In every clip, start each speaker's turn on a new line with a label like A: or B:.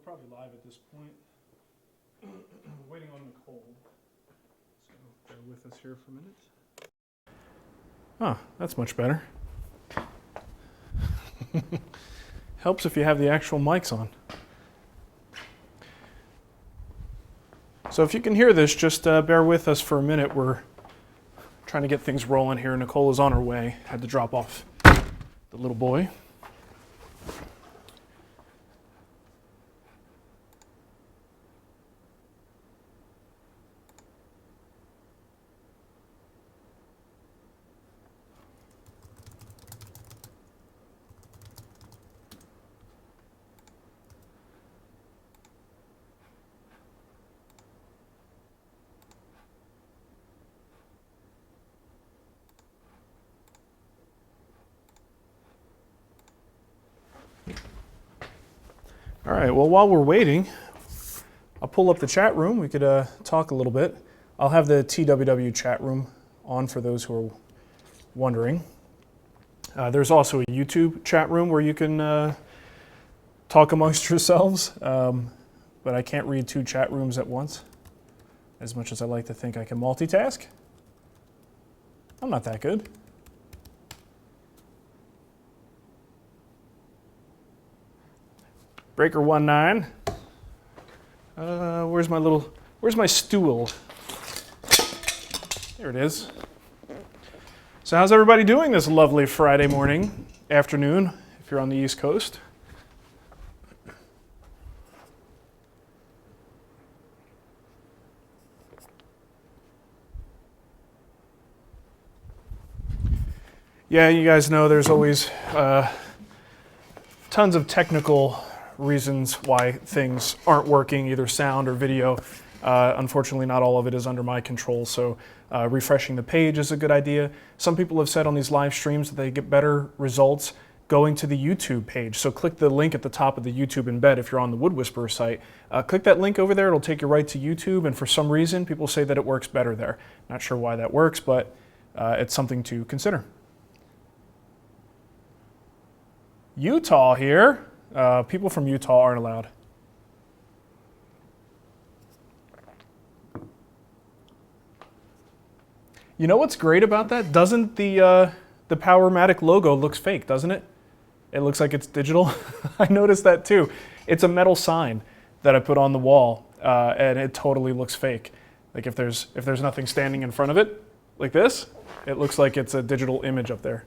A: probably live at this point. Waiting on Nicole. So bear with us here for a minute. Oh, that's much better. Helps if you have the actual mics on. So if you can hear this, just bear with us for a minute. We're trying to get things rolling here. Nicole is on her way. Had to drop off the little boy. All right, well, while we're waiting, I'll pull up the chat room. We could talk a little bit. I'll have the TWW chat room on for those who are wondering. There's also a YouTube chat room where you can talk amongst yourselves, but I can't read 2 chat rooms at once, as much as I like to think I can multitask. I'm not that good. Breaker 19. Where's my stool? There it is. So how's everybody doing this lovely Friday morning, afternoon, if you're on the East Coast? Yeah, you guys know there's always tons of technical reasons why things aren't working, either sound or video. Unfortunately, not all of it is under my control, so refreshing the page is a good idea. Some people have said on these live streams that they get better results going to the YouTube page. So click the link at the top of the YouTube embed if you're on the Wood Whisperer site. Click that link over there, it'll take you right to YouTube, and for some reason, people say that it works better there. Not sure why that works, but it's something to consider. Utah here. People from Utah aren't allowed. You know what's great about that? Doesn't the Powermatic logo looks fake, doesn't it? It looks like it's digital. I noticed that too. It's a metal sign that I put on the wall, and it totally looks fake. Like if there's nothing standing in front of it, like this, it looks like it's a digital image up there.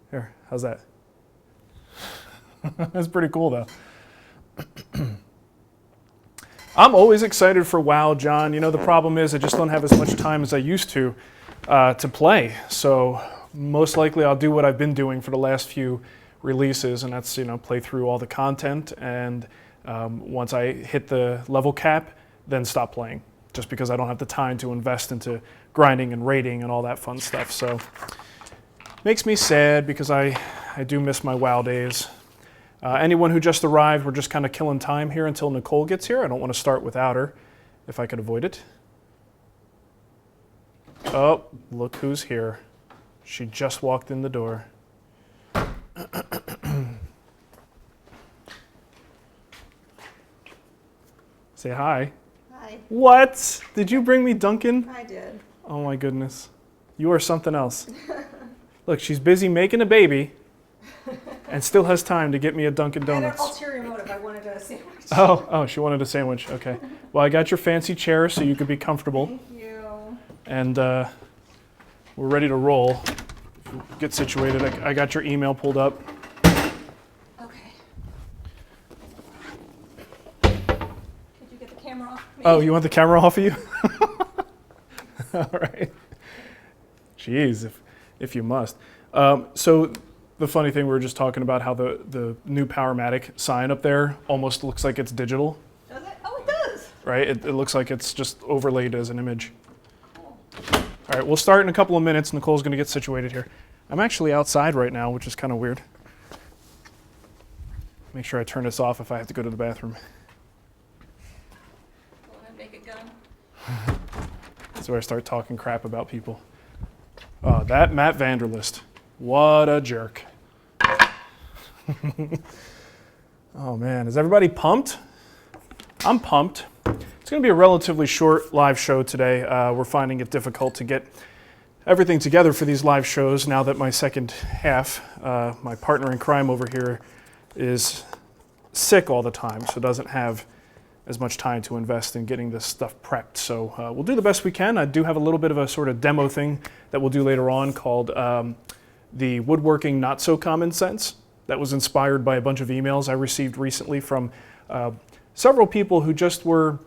A: Here, how's that? That's pretty cool though. I'm always excited for WoW, John. You know, the problem is I just don't have as much time as I used to play. So most likely I'll do what I've been doing for the last few releases, and that's, you know, play through all the content, and once I hit the level cap, then stop playing, just because I don't have the time to invest into grinding and raiding and all that fun stuff. So makes me sad because I do miss my WoW days. Anyone who just arrived, we're just kind of killing time here until Nicole gets here. I don't want to start without her, if I could avoid it. Oh, look who's here. She just walked in the door. Say hi.
B: Hi.
A: What? Did you bring me Dunkin'?
B: I did.
A: Oh my goodness. You are something else. Look, she's busy making a baby. And still has time to get me a Dunkin' Donuts.
B: And an ulterior motive. I wanted a sandwich.
A: Oh, she wanted a sandwich. Okay. Well, I got your fancy chair so you could be comfortable.
B: Thank you.
A: And we're ready to roll. Get situated. I got your email pulled up.
B: Okay. Could you get the camera off me?
A: Oh, you want the camera off of you? All right. Jeez, if you must. So the funny thing, we were just talking about how the new Powermatic sign up there almost looks like it's digital.
B: Does it? Oh, it does.
A: Right? It looks like it's just overlaid as an image. Cool. All right, we'll start in a couple of minutes. Nicole's going to get situated here. I'm actually outside right now, which is kind of weird. Make sure I turn this off if I have to go to the bathroom.
B: Want to make a gun?
A: That's where I start talking crap about people. Oh, that Matt Vanderlist. What a jerk. Oh man, is everybody pumped? I'm pumped. It's going to be a relatively short live show today. We're finding it difficult to get everything together for these live shows now that my second half, my partner in crime over here, is sick all the time, so doesn't have as much time to invest in getting this stuff prepped. So we'll do the best we can. I do have a little bit of a sort of demo thing that we'll do later on called the Woodworking Not So Common Sense. That was inspired by a bunch of emails I received recently from several people who just were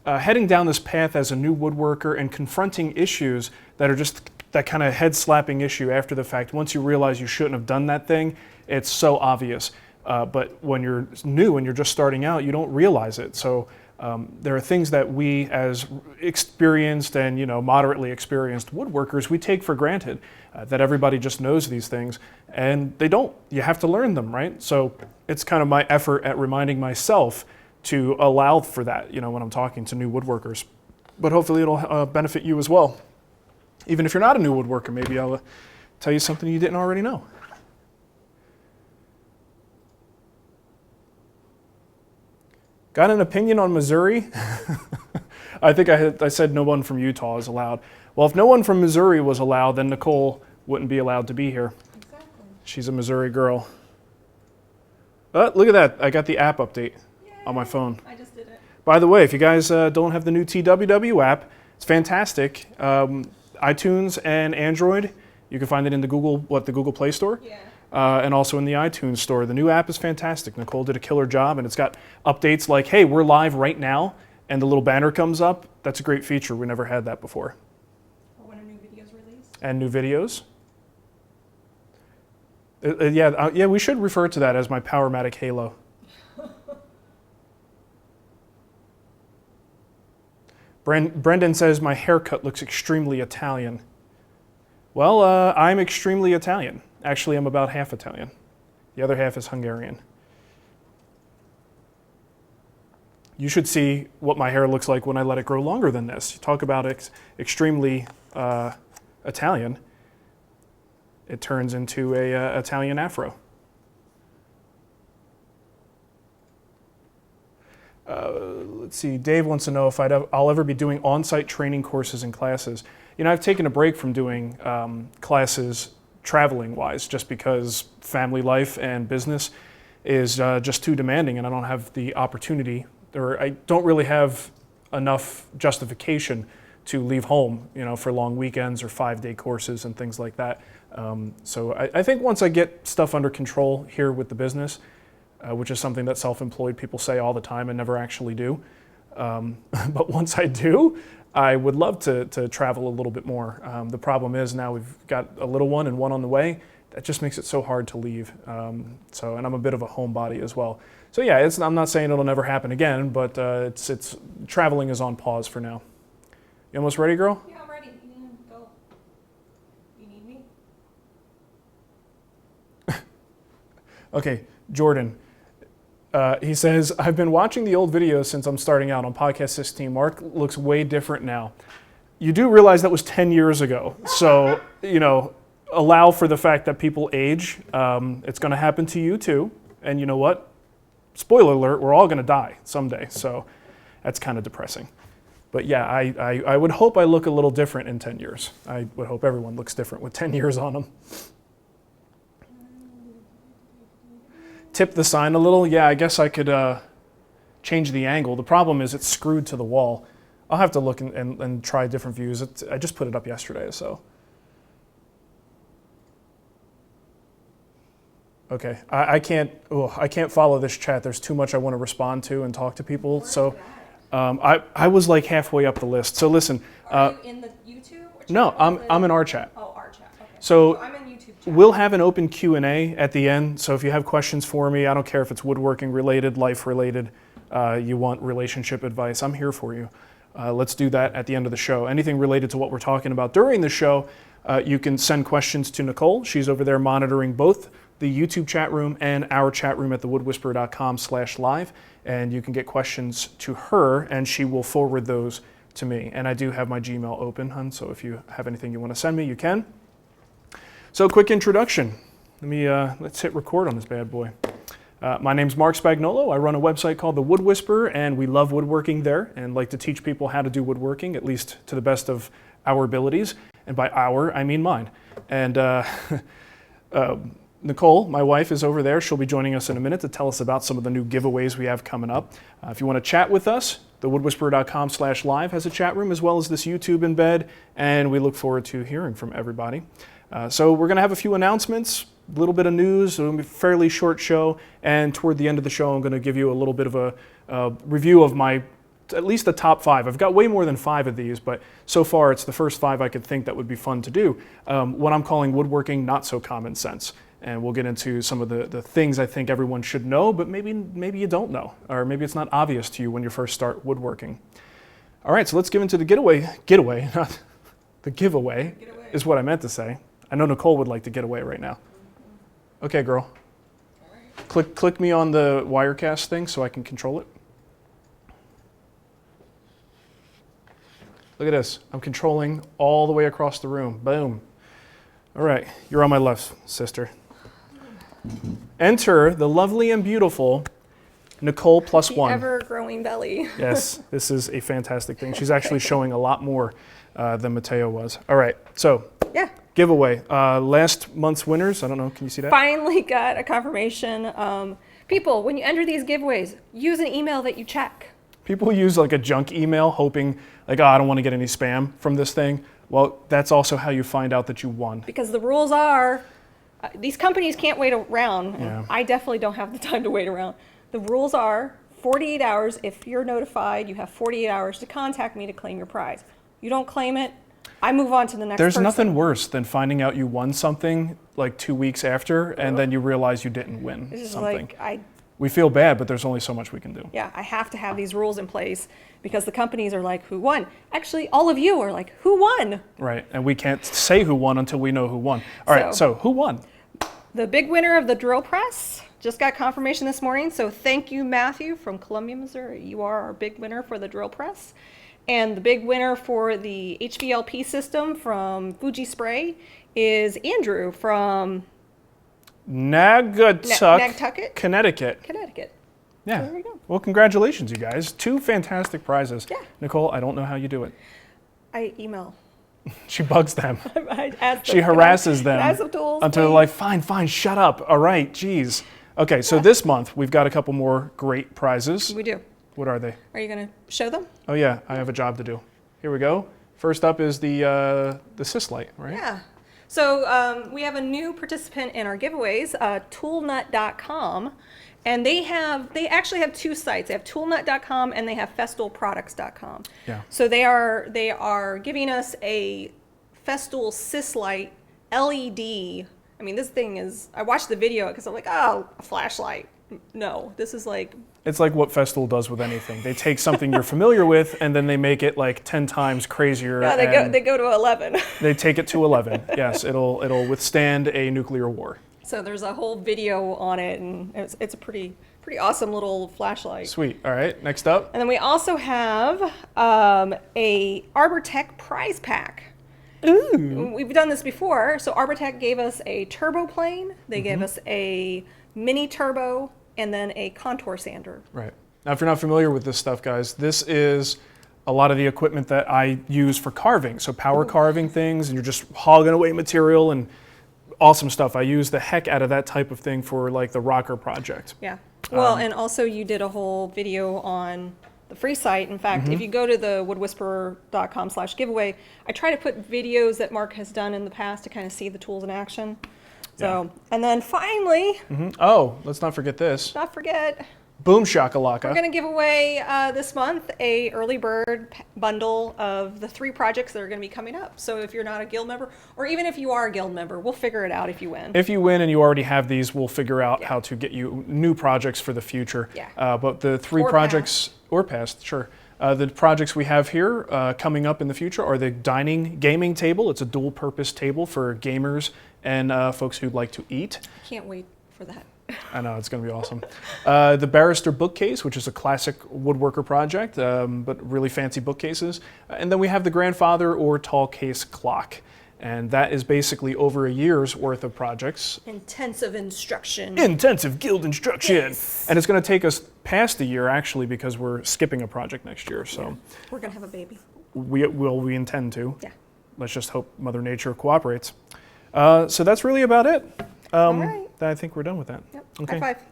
A: heading down this path as a new woodworker and confronting issues that are just that kind of head-slapping issue after the fact. Once you realize you shouldn't have done that thing, it's so obvious. But when you're new and you're just starting out, you don't realize it. So there are things that we, as experienced and moderately experienced woodworkers, we take for granted that everybody just knows these things, and they don't. You have to learn them, right? So it's kind of my effort at reminding myself to allow for that, when I'm talking to new woodworkers. But hopefully it'll benefit you as well. Even if you're not a new woodworker, maybe I'll tell you something you didn't already know. Got an opinion on Missouri? I think I said no one from Utah is allowed. Well, if no one from Missouri was allowed, then Nicole wouldn't be allowed to be here.
B: Exactly.
A: She's a Missouri girl. Look at that. I got the app update on my phone.
B: I just did it.
A: By the way, if you guys don't have the new TWW app, it's fantastic. iTunes and Android, you can find it in the Google Play Store.
B: Yeah.
A: And also in the iTunes store. The new app is fantastic. Nicole did a killer job, and it's got updates like, hey, we're live right now, and the little banner comes up. That's a great feature. We never had that before.
B: Or when a new video's released.
A: And new videos. Yeah, we should refer to that as my Powermatic Halo. Brendan says my haircut looks extremely Italian. Well, I'm extremely Italian. Actually, I'm about half Italian. The other half is Hungarian. You should see what my hair looks like when I let it grow longer than this. You talk about extremely Italian. It turns into a Italian afro. Let's see, Dave wants to know if I'll ever be doing on-site training courses and classes. I've taken a break from doing classes traveling-wise, just because family life and business is just too demanding, and I don't have the opportunity, or I don't really have enough justification to leave home, for long weekends or 5-day courses and things like that. So I think once I get stuff under control here with the business, which is something that self-employed people say all the time and never actually do, but once I do, I would love to travel a little bit more. The problem is now we've got a little one and one on the way. That just makes it so hard to leave. And I'm a bit of a homebody as well. So yeah, I'm not saying it'll never happen again, but it's traveling is on pause for now. You almost ready, girl?
B: Yeah, I'm ready. You can go. You need me?
A: Okay, Jordan. He says, I've been watching the old videos since I'm starting out on podcast 16. Marc looks way different now. You do realize that was 10 years ago. So, allow for the fact that people age. It's going to happen to you too. And you know what? Spoiler alert, we're all going to die someday. So that's kind of depressing. But yeah, I would hope I look a little different in 10 years. I would hope everyone looks different with 10 years on them. Tip the sign a little. Yeah, I guess I could change the angle. The problem is it's screwed to the wall. I'll have to look and try different views. I just put it up yesterday, so. Okay, I can't follow this chat. There's too much I want to respond to and talk to people. So I was like halfway up the list. So listen.
B: Are you in the YouTube?
A: No, I'm in our chat.
B: Oh, our chat. Okay.
A: So
B: I'm in YouTube chat.
A: We'll have an open Q&A at the end, so if you have questions for me, I don't care if it's woodworking related, life related, you want relationship advice, I'm here for you. Let's do that at the end of the show. Anything related to what we're talking about during the show, you can send questions to Nicole. She's over there monitoring both the YouTube chat room and our chat room at thewoodwhisperer.com/live, and you can get questions to her, and she will forward those to me. And I do have my Gmail open, hun, so if you have anything you want to send me, you can. So quick introduction. Let's hit record on this bad boy. My name's Marc Spagnuolo. I run a website called The Wood Whisperer, and we love woodworking there and like to teach people how to do woodworking, at least to the best of our abilities. And by our, I mean mine. And Nicole, my wife, is over there. She'll be joining us in a minute to tell us about some of the new giveaways we have coming up. If you want to chat with us, thewoodwhisperer.com/live has a chat room as well as this YouTube embed, and we look forward to hearing from everybody. So we're going to have a few announcements, a little bit of news. It'll be a fairly short show, and toward the end of the show, I'm going to give you a little bit of a review of my, at least the top 5. I've got way more than 5 of these, but so far it's the first 5 I could think that would be fun to do. What I'm calling woodworking not so common sense. And we'll get into some of the things I think everyone should know, but maybe you don't know, or maybe it's not obvious to you when you first start woodworking. All right, so let's get into the giveaway, not the giveaway is what I meant to say. I know Nicole would like to get away right now. Okay, girl. Click me on the Wirecast thing so I can control it. Look at this. I'm controlling all the way across the room. Boom. All right, you're on my left, sister. Enter the lovely and beautiful Nicole +1.
B: Ever-growing belly.
A: Yes, this is a fantastic thing. She's actually showing a lot more than Mateo was. All right, so
B: Yeah.
A: giveaway. Last month's winners, I don't know, can you see that?
B: Finally got a confirmation. People, when you enter these giveaways, use an email that you check.
A: People use like a junk email hoping like, oh, I don't want to get any spam from this thing. Well, that's also how you find out that you won.
B: Because the rules are, these companies can't wait around.
A: Yeah.
B: I definitely don't have the time to wait around. The rules are 48 hours. If you're notified, you have 48 hours to contact me to claim your prize. You don't claim it, I move on to the next
A: There's
B: person.
A: nothing worse than finding out you won something like 2 weeks after and then you realize you didn't win
B: It's just
A: something.
B: like,
A: We feel bad, but there's only so much we can do.
B: yeah, I have to have these rules in place because the companies are like, who won? Actually, all of you are like, who won?
A: Right, and we can't say who won until we know who won. All right, so who won?
B: The big winner of the drill press just got confirmation this morning. So thank you, Matthew from Columbia, Missouri. You are our big winner for the drill press. And the big winner for the HVLP system from Fuji Spray is Andrew from
A: Naugatuck, Connecticut.
B: Connecticut.
A: Yeah.
B: So there we go.
A: Well, congratulations, you guys. 2 fantastic prizes.
B: Yeah.
A: Nicole, I don't know how you do it.
B: I email.
A: She bugs them.
B: I ask them,
A: She harasses them
B: can I have some tools,
A: until they're
B: please?
A: like, fine, shut up. All right, geez. Okay, so this month we've got a couple more great prizes.
B: We do.
A: What are they?
B: Are you going to show them?
A: Oh yeah, I have a job to do. Here we go. First up is the Sys Light, right?
B: Yeah. So we have a new participant in our giveaways, toolnut.com. And they actually have 2 sites. They have toolnut.com and they have festoolproducts.com.
A: Yeah.
B: So they are giving us a Festool Sys Light LED. I mean, this thing is, I watched the video because I'm like, oh, a flashlight. No, this is like,
A: It's like what Festool does with anything. They take something you're familiar with and then they make it like 10 times crazier.
B: no, they go to 11.
A: They take it to 11. Yes, it'll withstand a nuclear war.
B: So there's a whole video on it, and it's a pretty awesome little flashlight.
A: Sweet. All right, next up.
B: And then we also have a ArborTech prize pack.
A: Ooh.
B: We've done this before. So ArborTech gave us a turbo plane. They gave us a mini turbo, and then a contour sander.
A: Right. Now, if you're not familiar with this stuff, guys, this is a lot of the equipment that I use for carving. So power carving things, and you're just hogging away material and awesome stuff. I use the heck out of that type of thing for like the rocker project.
B: Yeah. Well, and also you did a whole video on the free site. In fact, if you go to the woodwhisperer.com/giveaway, I try to put videos that Marc has done in the past to kind of see the tools in action. So, and then finally,
A: Oh, let's not forget this.
B: not forget,
A: Boom shakalaka.
B: we're going to give away this month a early bird bundle of the 3 projects that are going to be coming up. So if you're not a guild member, or even if you are a guild member, we'll figure it out if you win.
A: If you win and you already have these, we'll figure out how to get you new projects for the future.
B: Yeah.
A: But the 3
B: Or
A: projects, or past, sure. The projects we have here coming up in the future are the dining gaming table. It's a dual purpose table for gamers and folks who'd like to eat.
B: Can't wait for that.
A: I know, it's going to be awesome. The Barrister bookcase, which is a classic woodworker project, but really fancy bookcases. And then we have the grandfather or tall case clock. And that is basically over a year's worth of projects.
B: Intensive instruction.
A: Intensive guild instruction.
B: Yes.
A: And it's going to take us past a year, actually, because we're skipping a project next year. So
B: We're going to have a baby.
A: we intend to.
B: Yeah.
A: Let's just hope Mother Nature cooperates. So that's really about it.
B: All right.
A: I think we're done with that.
B: Yep.
A: Okay.
B: High five.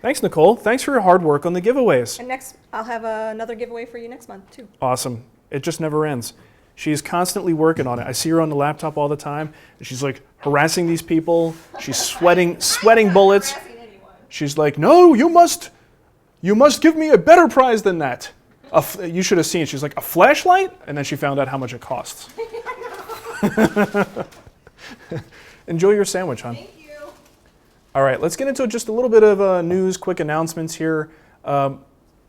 A: Thanks, Nicole. Thanks for your hard work on the giveaways.
B: And next, I'll have another giveaway for you next month, too.
A: Awesome. It just never ends. She's constantly working on it. I see her on the laptop all the time, and she's like harassing these people. She's sweating bullets. She's like, "No, you must give me a better prize than that." You should have seen. She's like, "A flashlight?" And then she found out how much it costs. Enjoy your sandwich, hon.
B: Thank you.
A: All right, let's get into just a little bit of news, quick announcements here.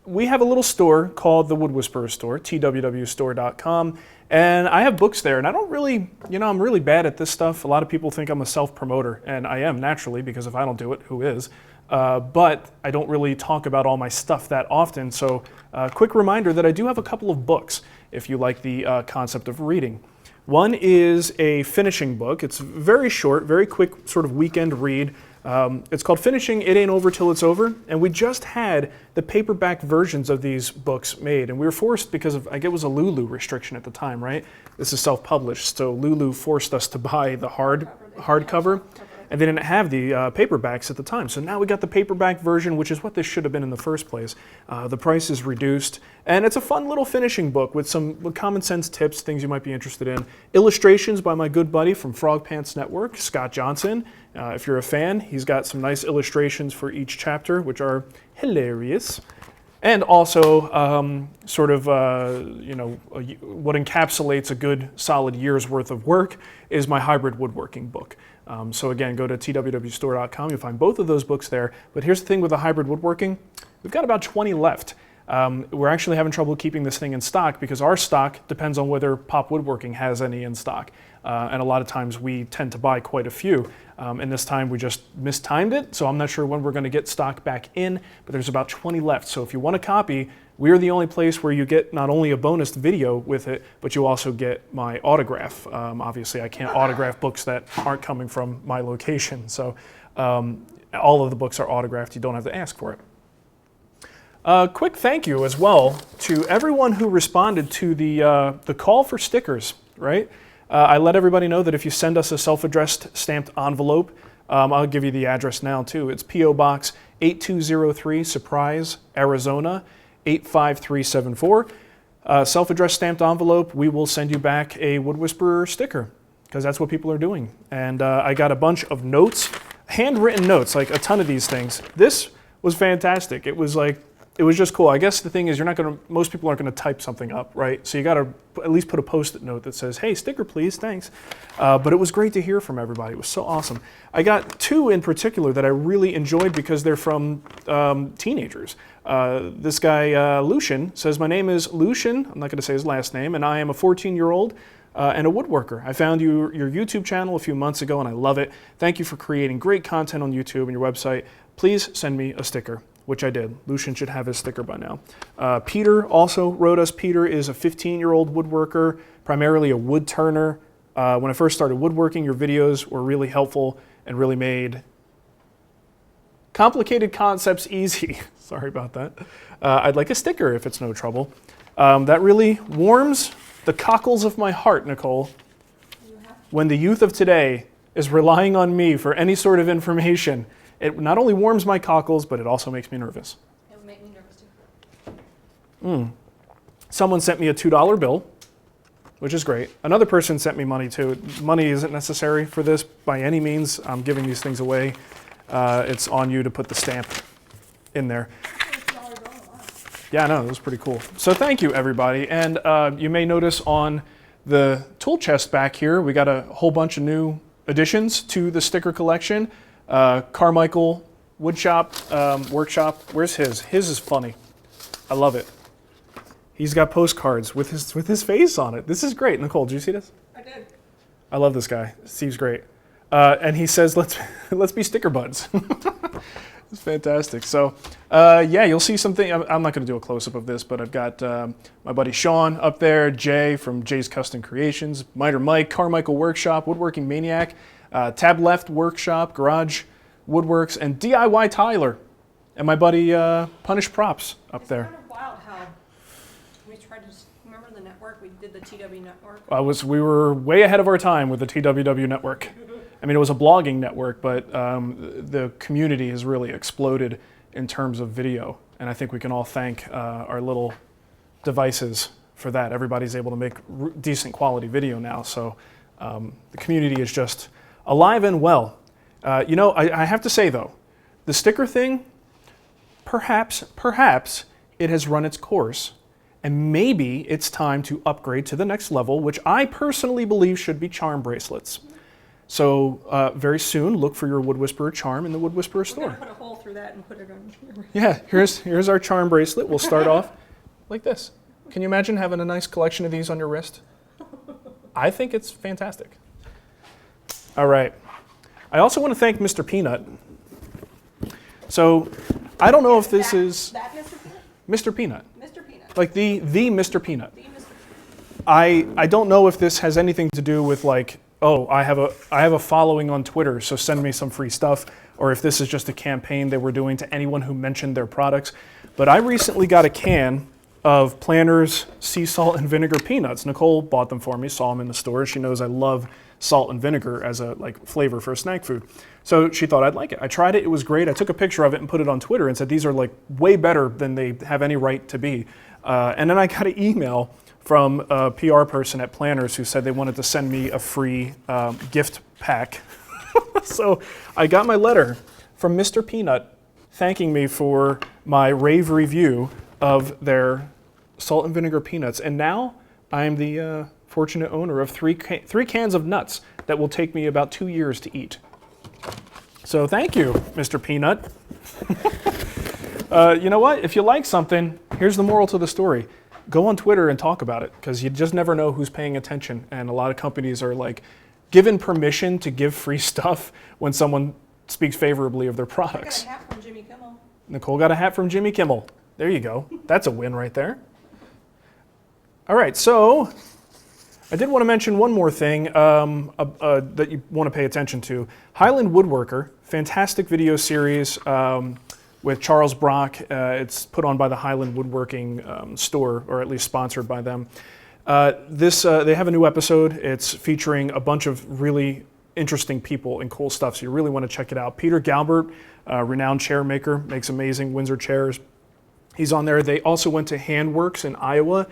A: We have a little store called the Wood Whisperer Store, TWWstore.com, and I have books there, and I don't really, I'm really bad at this stuff. A lot of people think I'm a self-promoter, and I am naturally, because if I don't do it, who is? But I don't really talk about all my stuff that often, so quick reminder that I do have a couple of books, if you like the concept of reading. One is a finishing book. It's very short, very quick sort of weekend read. It's called Finishing It Ain't Over Till It's Over, and we just had the paperback versions of these books made, and we were forced because of, I guess it was a Lulu restriction at the time, right? This is self-published, so Lulu forced us to buy the hardcover, and they didn't have the paperbacks at the time. So now we got the paperback version, which is what this should have been in the first place. The price is reduced, and it's a fun little finishing book with some common sense tips, things you might be interested in. Illustrations by my good buddy from Frog Pants Network, Scott Johnson. If you're a fan, he's got some nice illustrations for each chapter, which are hilarious. And also, what encapsulates a good solid year's worth of work is my hybrid woodworking book. So again, go to TWWstore.com. You'll find both of those books there. But here's the thing with the hybrid woodworking. We've got about 20 left. We're actually having trouble keeping this thing in stock because our stock depends on whether Pop Woodworking has any in stock. And a lot of times we tend to buy quite a few. And this time we just mistimed it, so I'm not sure when we're going to get stock back in, but there's about 20 left. So if you want a copy, we are the only place where you get not only a bonus video with it, but you also get my autograph. Obviously, I can't autograph books that aren't coming from my location. So all of the books are autographed. You don't have to ask for it. Quick thank you as well to everyone who responded to the call for stickers, right? I let everybody know that if you send us a self-addressed stamped envelope, I'll give you the address now too. It's P.O. Box 8203, Surprise, Arizona 85374. Self-addressed stamped envelope, we will send you back a Wood Whisperer sticker because that's what people are doing. And I got a bunch of notes, handwritten notes, like a ton of these things. This was fantastic. It was just cool. I guess the thing is most people aren't going to type something up, right? So you got to at least put a Post-it note that says, "Hey, sticker please, thanks." But it was great to hear from everybody. It was so awesome. I got two in particular that I really enjoyed because they're from teenagers. This guy, Lucian, says, "My name is Lucian," I'm not going to say his last name, "and I am a 14-year-old and a woodworker. I found your YouTube channel a few months ago and I love it. Thank you for creating great content on YouTube and your website. Please send me a sticker." Which I did. Lucian should have his sticker by now. Peter also wrote us. Peter is a 15-year-old woodworker, primarily a wood turner. When I first started woodworking, your videos were really helpful and really made complicated concepts easy. Sorry about that. I'd like a sticker if it's no trouble. That really warms the cockles of my heart, Nicole, when the youth of today is relying on me for any sort of information. It not only warms my cockles, but it also makes me nervous.
B: It would make me nervous too.
A: Someone sent me a $2 bill, which is great. Another person sent me money too. Money isn't necessary for this by any means. I'm giving these things away. It's on you to put the stamp in there. Yeah, I know, it was pretty cool. So thank you, everybody. And you may notice on the tool chest back here, we got a whole bunch of new additions to the sticker collection. Carmichael Woodshop Workshop. Where's his? His is funny. I love it. He's got postcards with his face on it. This is great. Nicole, did you see this?
B: I did.
A: I love this guy. Steve's great. And he says, let's be sticker buds. It's fantastic. So, yeah, you'll see something. I'm not going to do a close-up of this, but I've got my buddy Sean up there, Jay from Jay's Custom Creations, Miter Mike, Carmichael Workshop, Woodworking Maniac, Tab Left Workshop, Garage Woodworks, and DIY Tyler, and my buddy Punish Props up there.
B: It's kind of wild how we tried to remember the network. We did the TW network.
A: We were way ahead of our time with the TWW network. I mean, it was a blogging network, but the community has really exploded in terms of video. And I think we can all thank our little devices for that. Everybody's able to make decent quality video now. So the community is just alive and well. You know, I have to say, though, the sticker thing, perhaps it has run its course. And maybe it's time to upgrade to the next level, which I personally believe should be charm bracelets. So very soon, look for your Wood Whisperer charm in the Wood Whisperer store.
B: We're going to put a hole through that and put it on.
A: Yeah, here's our charm bracelet. We'll start off like this. Can you imagine having a nice collection of these on your wrist? I think it's fantastic. All right. I also want to thank Mr. Peanut. So I don't know if this is
B: That Mr. Peanut?
A: Mr. Peanut,
B: Mr. Peanut.
A: like the Mr. Peanut.
B: The Mr. Peanut.
A: I don't know if this has anything to do with like, oh, I have a following on Twitter, so send me some free stuff, or if this is just a campaign they were doing to anyone who mentioned their products. But I recently got a can of Planters sea salt and vinegar peanuts. Nicole bought them for me, saw them in the store. She knows I love salt and vinegar as a like flavor for snack food. So she thought I'd like it. I tried it, it was great. I took a picture of it and put it on Twitter and said these are like way better than they have any right to be. And then I got an email from a PR person at Planters who said they wanted to send me a free gift pack. So I got my letter from Mr. Peanut thanking me for my rave review of their salt and vinegar peanuts. And now I am the fortunate owner of three cans of nuts that will take me about 2 years to eat. So thank you, Mr. Peanut. You know what? If you like something, here's the moral to the story. Go on Twitter and talk about it, because you just never know who's paying attention. And a lot of companies are like given permission to give free stuff when someone speaks favorably of their
B: I got
A: products.
B: a hat from Jimmy Kimmel.
A: Nicole got a hat from Jimmy Kimmel. There you go. That's a win right there. All right, so I did want to mention one more thing that you want to pay attention to. Highland Woodworker, fantastic video series with Charles Brock. It's put on by the Highland Woodworking store, or at least sponsored by them. They have a new episode. It's featuring a bunch of really interesting people and cool stuff, so you really want to check it out. Peter Galbert, renowned chair maker, makes amazing Windsor chairs. He's on there. They also went to Handworks in Iowa,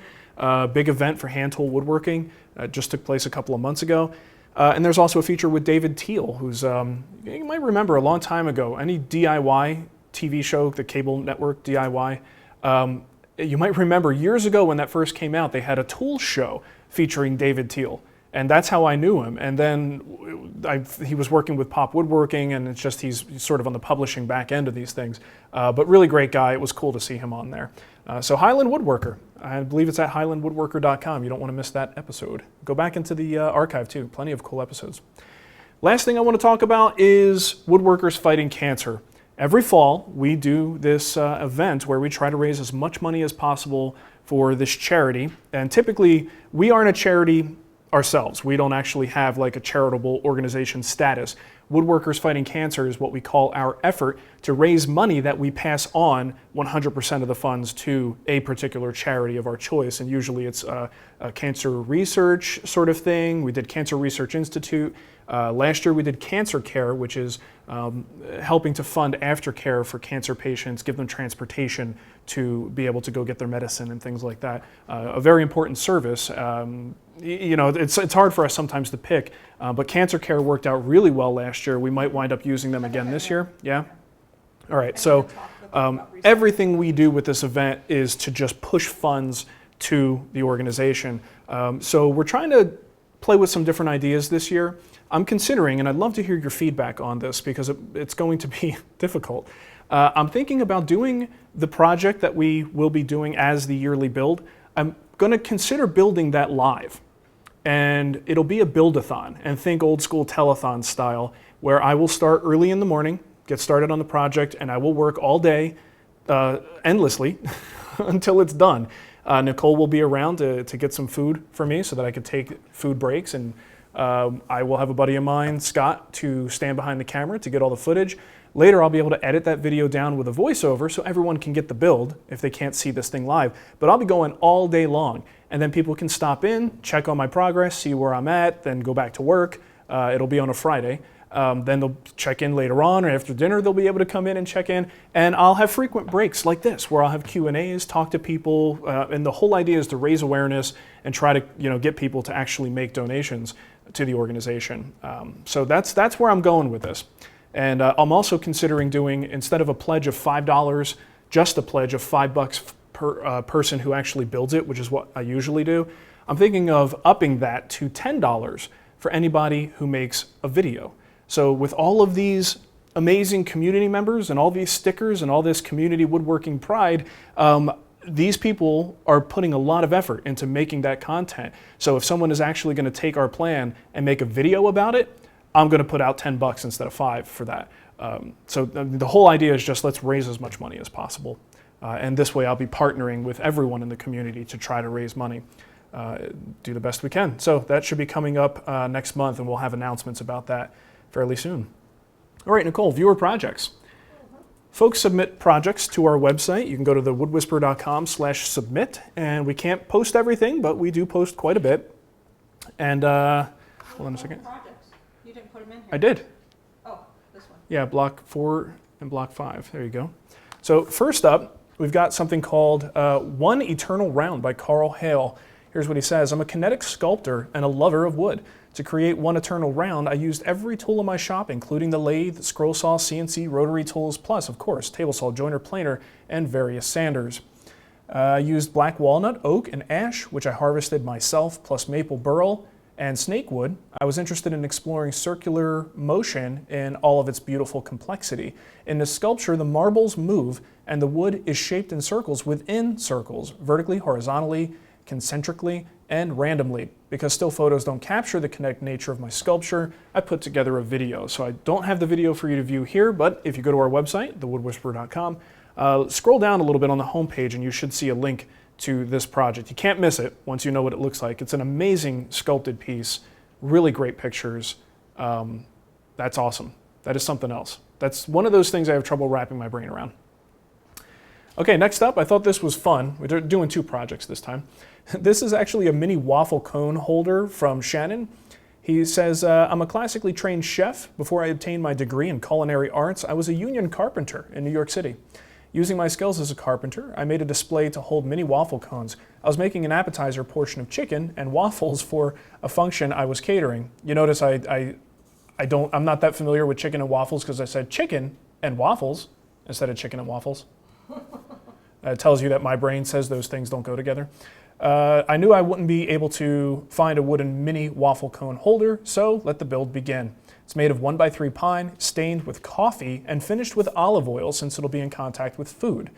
A: big event for hand tool woodworking. Just took place a couple of months ago. And there's also a feature with David Teal, who's, you might remember a long time ago, any DIY TV show, the cable network DIY, you might remember years ago when that first came out, they had a tool show featuring David Teal. And that's how I knew him. And then he was working with Pop Woodworking, and it's just he's sort of on the publishing back end of these things. But really great guy. It was cool to see him on there. So Highland Woodworker. I believe it's at highlandwoodworker.com. You don't want to miss that episode. Go back into the archive too. Plenty of cool episodes. Last thing I want to talk about is Woodworkers Fighting Cancer. Every fall, we do this event where we try to raise as much money as possible for this charity. And typically, we aren't a charity ourselves. We don't actually have like a charitable organization status. Woodworkers Fighting Cancer is what we call our effort to raise money that we pass on 100% of the funds to a particular charity of our choice. And usually it's a cancer research sort of thing. We did Cancer Research Institute. Last year we did Cancer Care, which is helping to fund aftercare for cancer patients, give them transportation to be able to go get their medicine and things like that. A very important service. You know, it's hard for us sometimes to pick, but Cancer Care worked out really well last year. We might wind up using them again this year. Yeah? All right, so everything we do with this event is to just push funds to the organization. So we're trying to play with some different ideas this year. I'm considering, and I'd love to hear your feedback on this because it's going to be difficult. I'm thinking about doing the project that we will be doing as the yearly build. I'm going to consider building that live. And it'll be a build-a-thon, and think old school telethon style, where I will start early in the morning, get started on the project, and I will work all day, endlessly, until it's done. Nicole will be around to get some food for me so that I can take food breaks, and I will have a buddy of mine, Scott, to stand behind the camera to get all the footage. Later, I'll be able to edit that video down with a voiceover so everyone can get the build if they can't see this thing live. But I'll be going all day long, and then people can stop in, check on my progress, see where I'm at, then go back to work. It'll be on a Friday. Then they'll check in later on, or after dinner they'll be able to come in and check in, and I'll have frequent breaks like this where I'll have Q&As, talk to people, and the whole idea is to raise awareness and try to get people to actually make donations to the organization. So that's where I'm going with this. And I'm also considering doing, instead of a pledge of $5, just a pledge of $5 per person who actually builds it, which is what I usually do. I'm thinking of upping that to $10 for anybody who makes a video. So with all of these amazing community members and all these stickers and all this community woodworking pride, these people are putting a lot of effort into making that content. So if someone is actually going to take our plan and make a video about it, I'm going to put out $10 instead of $5 for that. So the whole idea is just let's raise as much money as possible. And this way I'll be partnering with everyone in the community to try to raise money. Do the best we can. So that should be coming up next month, and we'll have announcements about that fairly soon. All right, Nicole, viewer projects. Folks submit projects to our website. You can go to thewoodwhisperer.com/submit, and we can't post everything, but we do post quite a bit. And hold on a second.
B: Projects. You didn't put them in here.
A: I did.
B: Oh, this one.
A: Yeah, block 4 and block 5. There you go. So first up, we've got something called One Eternal Round by Carl Hale. Here's what he says. I'm a kinetic sculptor and a lover of wood. To create one eternal round, I used every tool in my shop, including the lathe, scroll saw, CNC, rotary tools, plus, of course, table saw, joiner, planer, and various sanders. I used black walnut, oak, and ash, which I harvested myself, plus maple burl and snake wood. I was interested in exploring circular motion in all of its beautiful complexity. In the sculpture, the marbles move, and the wood is shaped in circles within circles, vertically, horizontally, concentrically, and randomly. Because still photos don't capture the kinetic nature of my sculpture, I put together a video. So I don't have the video for you to view here, but if you go to our website, thewoodwhisperer.com, scroll down a little bit on the homepage and you should see a link to this project. You can't miss it once you know what it looks like. It's an amazing sculpted piece, really great pictures. That's awesome. That is something else. That's one of those things I have trouble wrapping my brain around. Okay, next up, I thought this was fun. We're doing 2 projects this time. This is actually a mini waffle cone holder from Shannon. He says, I'm a classically trained chef. Before I obtained my degree in culinary arts, I was a union carpenter in New York City. Using my skills as a carpenter, I made a display to hold mini waffle cones. I was making an appetizer portion of chicken and waffles for a function I was catering. You notice I'm not that familiar with chicken and waffles because I said chicken and waffles instead of chicken and waffles. It tells you that my brain says those things don't go together. I knew I wouldn't be able to find a wooden mini waffle cone holder, so let the build begin. It's made of 1x3 pine, stained with coffee, and finished with olive oil since it'll be in contact with food,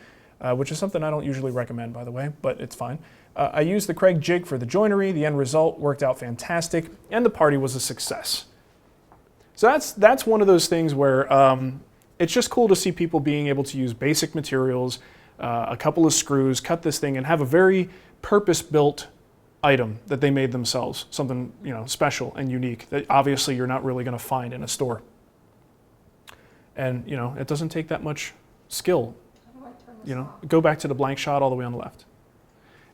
A: which is something I don't usually recommend, by the way, but it's fine. I used the Craig jig for the joinery. The end result worked out fantastic, and the party was a success. So that's one of those things where it's just cool to see people being able to use basic materials, a couple of screws, cut this thing, and have a very purpose-built item that they made themselves, something special and unique that obviously you're not really going to find in a store. And it doesn't take that much skill.
B: How do I turn this off?
A: Go back to the blank shot all the way on the left.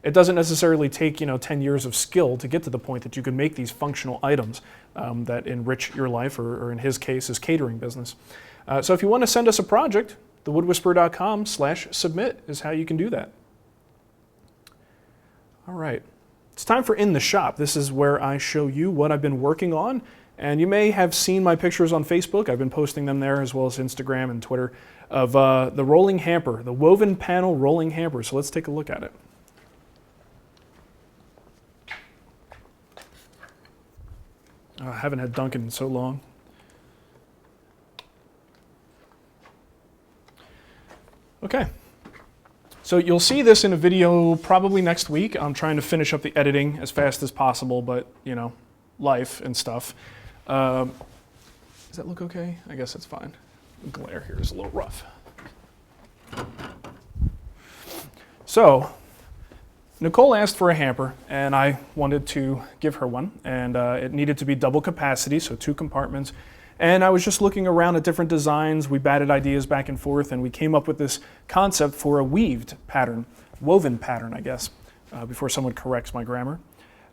A: It doesn't necessarily take 10 years of skill to get to the point that you can make these functional items that enrich your life, or in his case, his catering business. So if you want to send us a project, thewoodwhisperer.com/submit is how you can do that. All right, it's time for In the Shop. This is where I show you what I've been working on, and you may have seen my pictures on Facebook. I've been posting them there as well as Instagram and Twitter of the rolling hamper, the Woven Panel Rolling Hamper. So let's take a look at it. I haven't had Dunkin' in so long. Okay. So you'll see this in a video probably next week. I'm trying to finish up the editing as fast as possible, but life and stuff. Does that look okay? I guess it's fine. The glare here is a little rough. So Nicole asked for a hamper, and I wanted to give her one, and it needed to be double capacity, so 2 compartments. And I was just looking around at different designs. We batted ideas back and forth, and we came up with this concept for a weaved pattern, woven pattern, I guess, before someone corrects my grammar.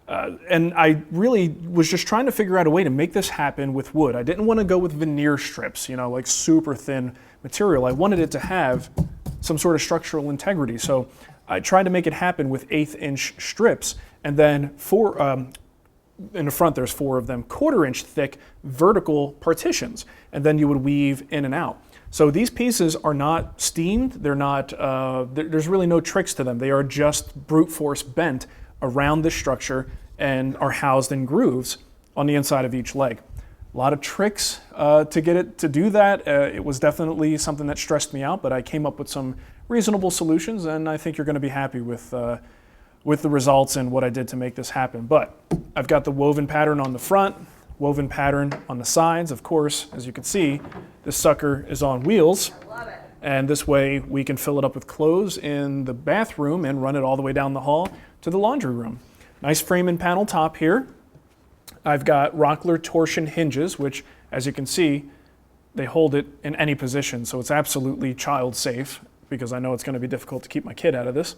A: And I really was just trying to figure out a way to make this happen with wood. I didn't want to go with veneer strips, you know, like super thin material. I wanted it to have some sort of structural integrity. So I tried to make it happen with 1/8-inch strips, and then in the front there's 4 of them, 1/4-inch thick vertical partitions, and then you would weave in and out. So these pieces are not steamed, they're not, there's really no tricks to them. They are just brute force bent around the structure and are housed in grooves on the inside of each leg. A lot of tricks to get it to do that. It was definitely something that stressed me out, but I came up with some reasonable solutions, and I think you're going to be happy with the results and what I did to make this happen. But I've got the woven pattern on the front, woven pattern on the sides. Of course, as you can see, this sucker is on wheels.
B: I love it.
A: And this way we can fill it up with clothes in the bathroom and run it all the way down the hall to the laundry room. Nice frame and panel top here. I've got Rockler torsion hinges, which, as you can see, they hold it in any position, so it's absolutely child safe, because I know it's going to be difficult to keep my kid out of this.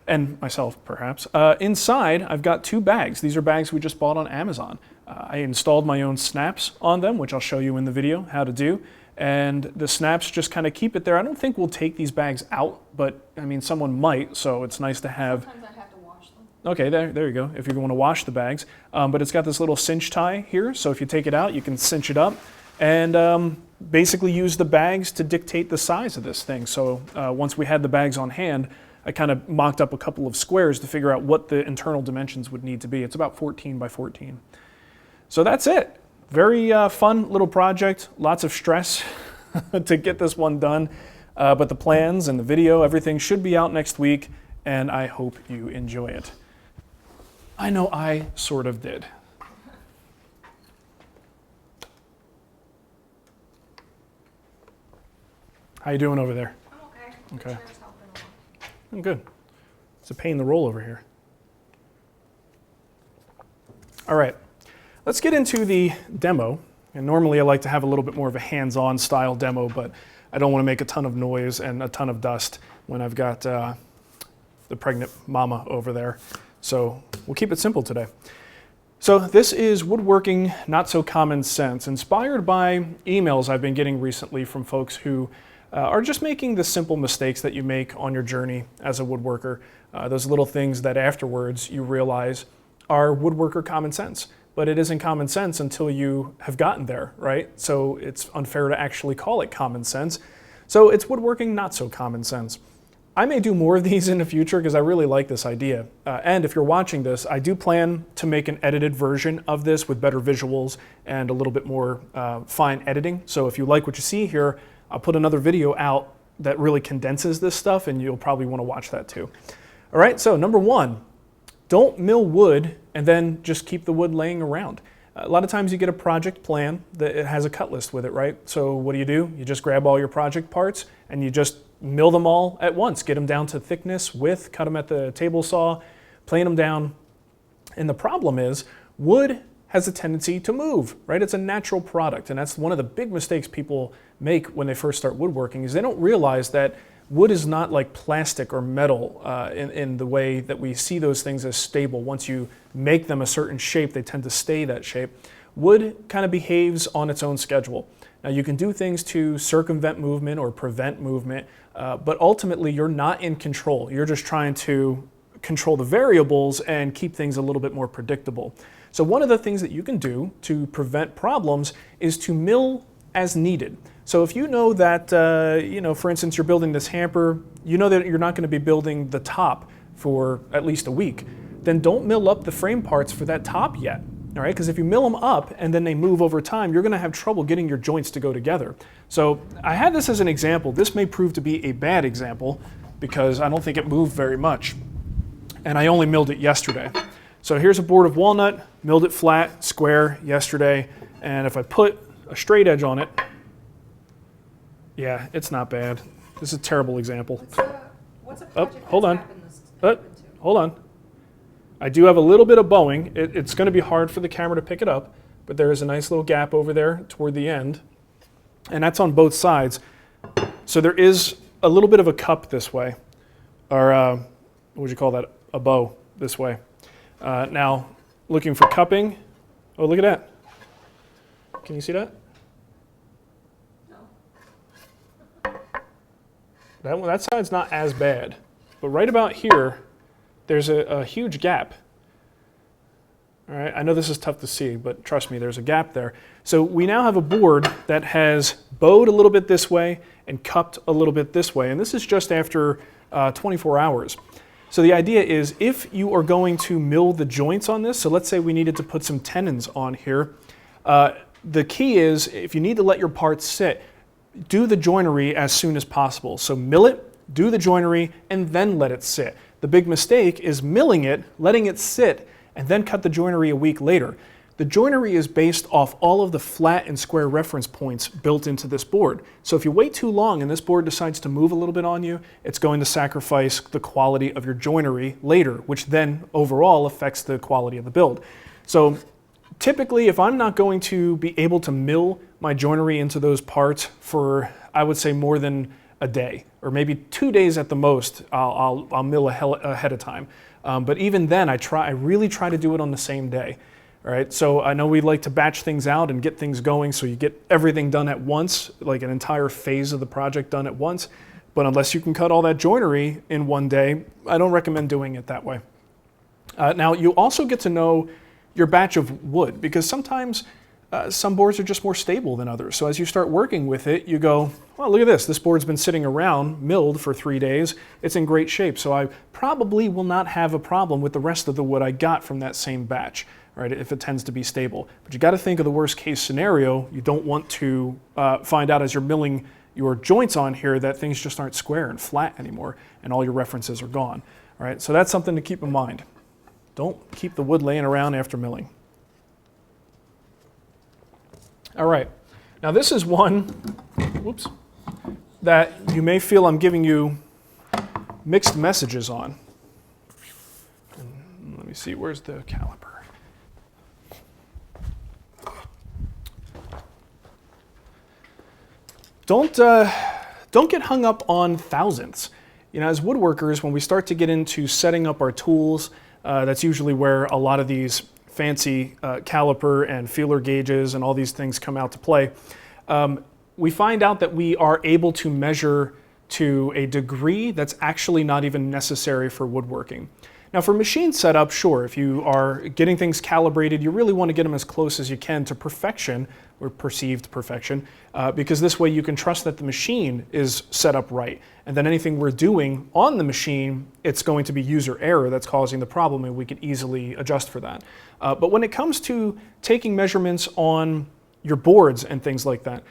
A: And myself, perhaps. Inside, I've got 2 bags. These are bags we just bought on Amazon. I installed my own snaps on them, which I'll show you in the video how to do. And the snaps just kind of keep it there. I don't think we'll take these bags out, but I mean, someone might, so it's nice to have.
B: Sometimes I have to wash them.
A: Okay, there you go, if you want to wash the bags. But it's got this little cinch tie here, so if you take it out, you can cinch it up. And basically use the bags to dictate the size of this thing. So once we had the bags on hand, I kind of mocked up a couple of squares to figure out what the internal dimensions would need to be. It's about 14 by 14. So that's it. Very fun little project, lots of stress to get this one done. But the plans and the video, everything should be out next week, and I hope you enjoy it. I know I sort of did. How you doing over there?
B: I'm okay.
A: Okay.
B: Chair's helping along.
A: I'm good. It's a pain in the roll over here. All right, let's get into the demo. And normally I like to have a little bit more of a hands-on style demo, but I don't want to make a ton of noise and a ton of dust when I've got the pregnant mama over there. So we'll keep it simple today. So this is Woodworking Not So Common Sense, inspired by emails I've been getting recently from folks who are just making the simple mistakes that you make on your journey as a woodworker. Those little things that afterwards you realize are woodworker common sense. But it isn't common sense until you have gotten there, right? So it's unfair to actually call it common sense. So it's Woodworking Not So Common Sense. I may do more of these in the future because I really like this idea. And if you're watching this, I do plan to make an edited version of this with better visuals and a little bit more fine editing. So if you like what you see here, I'll put another video out that really condenses this stuff, and you'll probably want to watch that too. All right, so number 1, don't mill wood and then just keep the wood laying around. A lot of times you get a project plan that it has a cut list with it, right? So what do? You just grab all your project parts and you just mill them all at once. Get them down to thickness, width, cut them at the table saw, plane them down. And the problem is wood has a tendency to move, right? It's a natural product, and that's one of the big mistakes people make when they first start woodworking is they don't realize that wood is not like plastic or metal in the way that we see those things as stable. Once you make them a certain shape, they tend to stay that shape. Wood kind of behaves on its own schedule. Now you can do things to circumvent movement or prevent movement, but ultimately you're not in control. You're just trying to control the variables and keep things a little bit more predictable. So one of the things that you can do to prevent problems is to mill as needed. So if you know that, for instance, you're building this hamper, you know that you're not going to be building the top for at least a week, then don't mill up the frame parts for that top yet. All right, because if you mill them up and then they move over time, you're going to have trouble getting your joints to go together. So I had this as an example. This may prove to be a bad example because I don't think it moved very much. And I only milled it yesterday. So here's a board of walnut, milled it flat, square yesterday. And if I put a straight edge on it, Yeah, it's not bad. This is a terrible example.
B: What's a
A: Oh,
B: project
A: hold
B: that's
A: on.
B: happened this
A: Uh,
B: happened to?
A: hold on. I do have a little bit of bowing. It's going to be hard for the camera to pick it up, but there is a nice little gap over there toward the end, and that's on both sides. So there is a little bit of a cup this way, or what would you call that? A bow this way. Now, looking for cupping. Oh, look at that. Can you see that? That side's not as bad, but right about here, there's a huge gap. All right, I know this is tough to see, but trust me, there's a gap there. So we now have a board that has bowed a little bit this way and cupped a little bit this way, and this is just after 24 hours. So the idea is if you are going to mill the joints on this, so let's say we needed to put some tenons on here, the key is if you need to let your parts sit, do the joinery as soon as possible. So mill it, do the joinery, and then let it sit. The big mistake is milling it, letting it sit, and then cut the joinery a week later. The joinery is based off all of the flat and square reference points built into this board. So if you wait too long and this board decides to move a little bit on you, it's going to sacrifice the quality of your joinery later, which then overall affects the quality of the build. So typically, if I'm not going to be able to mill my joinery into those parts for, I would say, more than a day, or maybe 2 days at the most, I'll mill ahead of time. But even then, I really try to do it on the same day. All right, so I know we like to batch things out and get things going so you get everything done at once, like an entire phase of the project done at once. But unless you can cut all that joinery in one day, I don't recommend doing it that way. Now, you also get to know your batch of wood, because sometimes some boards are just more stable than others. So as you start working with it, you go, well, look at this. This board's been sitting around, milled for 3 days. It's in great shape. So I probably will not have a problem with the rest of the wood I got from that same batch, right, if it tends to be stable. But you got to think of the worst case scenario. You don't want to find out as you're milling your joints on here that things just aren't square and flat anymore and all your references are gone. All right, so that's something to keep in mind. Don't keep the wood laying around after milling. All right, now this is one, whoops, that you may feel I'm giving you mixed messages on. And let me see, where's the caliper? Don't get hung up on thousandths. You know, as woodworkers, when we start to get into setting up our tools, that's usually where a lot of these fancy caliper and feeler gauges and all these things come out to play. We find out that we are able to measure to a degree that's actually not even necessary for woodworking. Now for machine setup, sure, if you are getting things calibrated, you really want to get them as close as you can to perfection, or perceived perfection, because this way you can trust that the machine is set up right. And then anything we're doing on the machine, it's going to be user error that's causing the problem, and we can easily adjust for that. But when it comes to taking measurements on your boards and things like that,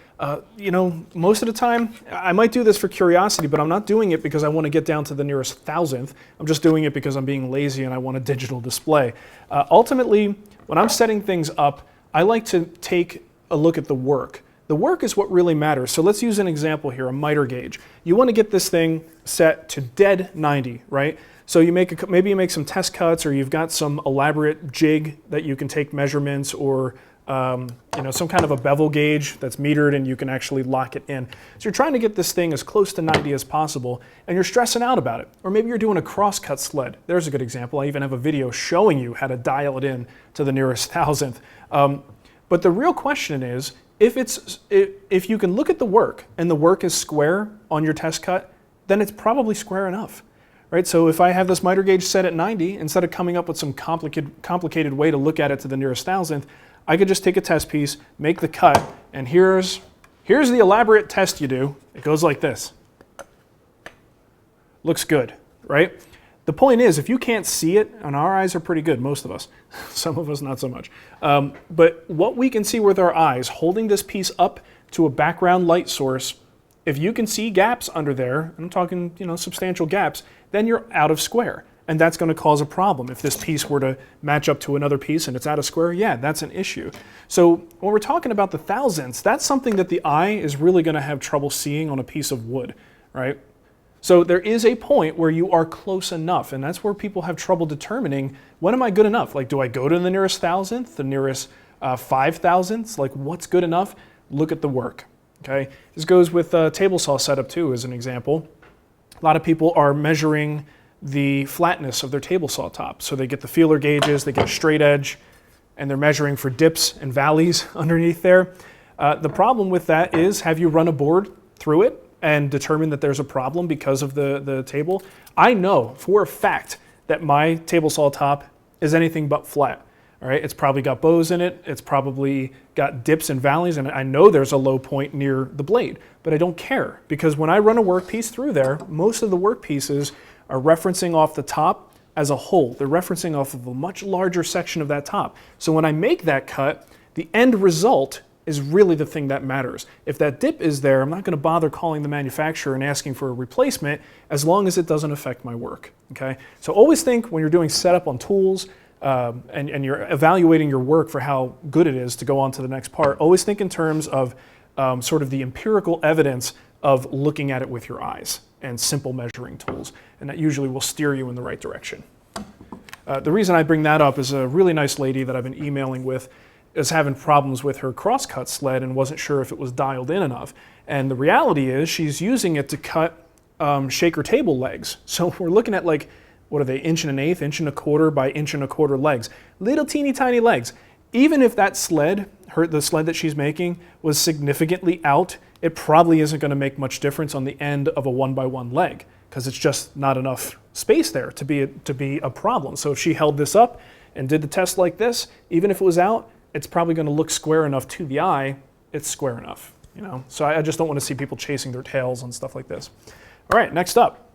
A: you know, most of the time, I might do this for curiosity, but I'm not doing it because I want to get down to the nearest thousandth. I'm just doing it because I'm being lazy and I want a digital display. Ultimately, when I'm setting things up, I like to take a look at the work. The work is what really matters. So let's use an example here, a miter gauge. You want to get this thing set to dead 90, right? So you maybe you make some test cuts, or you've got some elaborate jig that you can take measurements, or you know, some kind of a bevel gauge that's metered and you can actually lock it in. So you're trying to get this thing as close to 90 as possible, and you're stressing out about it. Or maybe you're doing a crosscut sled. There's a good example. I even have a video showing you how to dial it in to the nearest thousandth. But the real question is, if you can look at the work and the work is square on your test cut, then it's probably square enough. Right? So if I have this miter gauge set at 90, instead of coming up with some complicated way to look at it to the nearest thousandth, I could just take a test piece, make the cut, and here's the elaborate test you do. It goes like this. Looks good, right? The point is, if you can't see it, and our eyes are pretty good, most of us, some of us not so much, but what we can see with our eyes, holding this piece up to a background light source, if you can see gaps under there, I'm talking, you know, substantial gaps, then you're out of square. and that's going to cause a problem. If this piece were to match up to another piece and it's out of square, yeah, that's an issue. So when we're talking about the thousandths, that's something that the eye is really going to have trouble seeing on a piece of wood, right? So there is a point where you are close enough, and that's where people have trouble determining, when am I good enough? Like, do I go to the nearest thousandth, the nearest 5 thousandths? Like, what's good enough? Look at the work, okay? This goes with table saw setup too, as an example. A lot of people are measuring the flatness of their table saw top. So they get the feeler gauges, they get a straight edge, and they're measuring for dips and valleys underneath there. The problem with that is, have you run a board through it and determined that there's a problem because of the table? I know for a fact that my table saw top is anything but flat. All right, it's probably got bows in it, it's probably got dips and valleys, and I know there's a low point near the blade, but I don't care, because when I run a workpiece through there, most of the workpieces are referencing off the top as a whole. They're referencing off of a much larger section of that top. So when I make that cut, the end result is really the thing that matters. If that dip is there, I'm not going to bother calling the manufacturer and asking for a replacement as long as it doesn't affect my work, okay? So always think when you're doing setup on tools and you're evaluating your work for how good it is to go on to the next part, always think in terms of sort of the empirical evidence of looking at it with your eyes and simple measuring tools, and that usually will steer you in the right direction. The reason I bring that up is a really nice lady that I've been emailing with is having problems with her crosscut sled and wasn't sure if it was dialed in enough. And the reality is she's using it to cut shaker table legs. So we're looking at, like, what are they, 1.125 inches, 1.25 by 1.25 legs. Little teeny tiny legs. Even if that sled, the sled that she's making, was significantly out, it probably isn't going to make much difference on the end of a 1x1 leg, because it's just not enough space there to be a problem. So if she held this up and did the test like this, even if it was out, it's probably going to look square enough to the eye. It's square enough, you know. So I just don't want to see people chasing their tails and stuff like this. All right, next up.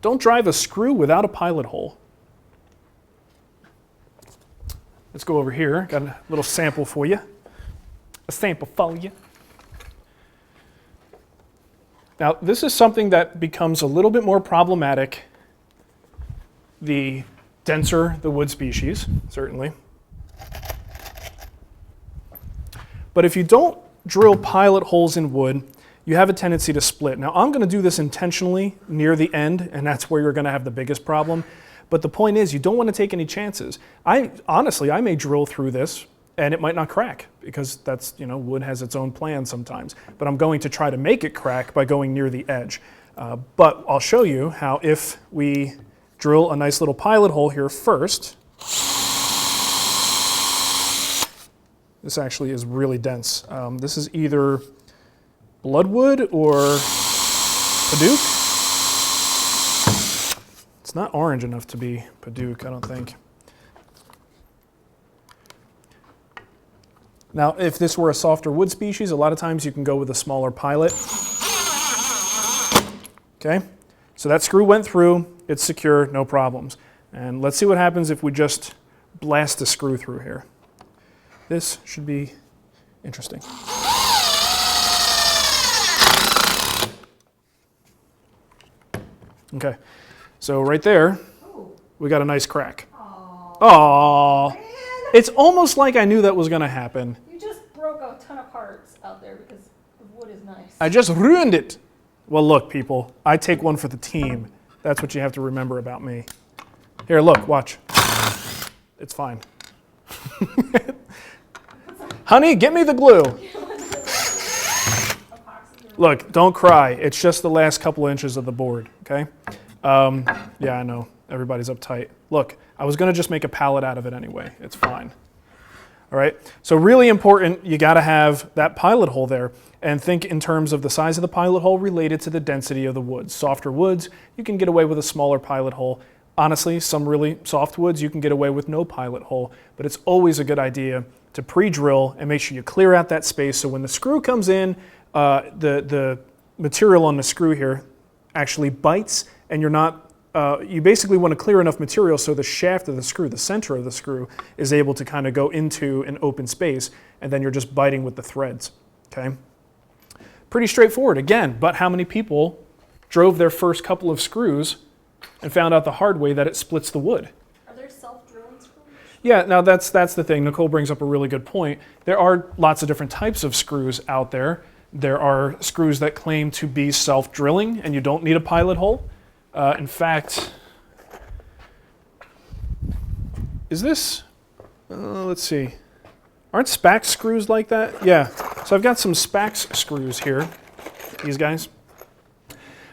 A: Don't drive a screw without a pilot hole. Let's go over here. Got a little sample for you. A sample for you. Now, this is something that becomes a little bit more problematic the denser the wood species, certainly. But if you don't drill pilot holes in wood, you have a tendency to split. Now, I'm going to do this intentionally near the end, and that's where you're going to have the biggest problem. But the point is, you don't want to take any chances. Honestly, I may drill through this, and it might not crack, because that's, you know, wood has its own plan sometimes. But I'm going to try to make it crack by going near the edge. But I'll show you how, if we drill a nice little pilot hole here first. This actually is really dense. This is either bloodwood or Paduke. It's not orange enough to be Paduke, I don't think. Now, if this were a softer wood species, a lot of times you can go with a smaller pilot. Okay, so that screw went through, it's secure, no problems. And let's see what happens if we just blast a screw through here. This should be interesting. Okay, so right there, we got a nice crack. Aww. Man. It's almost like I knew that was going to happen.
B: You just broke a ton of parts out there because the wood is nice.
A: I just ruined it. Well, look, people, I take one for the team. That's what you have to remember about me. Here, look, watch. It's fine. Honey, get me the glue. Look, don't cry. It's just the last couple inches of the board, okay? Yeah, I know. Everybody's uptight. Look, I was going to just make a pallet out of it anyway. It's fine. All right? So really important, you got to have that pilot hole there. And think in terms of the size of the pilot hole related to the density of the wood. Softer woods, you can get away with a smaller pilot hole. Honestly, some really soft woods, you can get away with no pilot hole. But it's always a good idea to pre-drill and make sure you clear out that space so when the screw comes in, the material on the screw here actually bites, and you're not, you basically want to clear enough material so the shaft of the screw, the center of the screw, is able to kind of go into an open space, and then you're just biting with the threads, okay? Pretty straightforward, again, but how many people drove their first couple of screws and found out the hard way that it splits the wood.
B: Are there self-drilling screws?
A: Yeah, now that's the thing. Nicole brings up a really good point. There are lots of different types of screws out there. There are screws that claim to be self-drilling and you don't need a pilot hole. In fact, is this, let's see, aren't Spax screws like that? Yeah, so I've got some Spax screws here, these guys.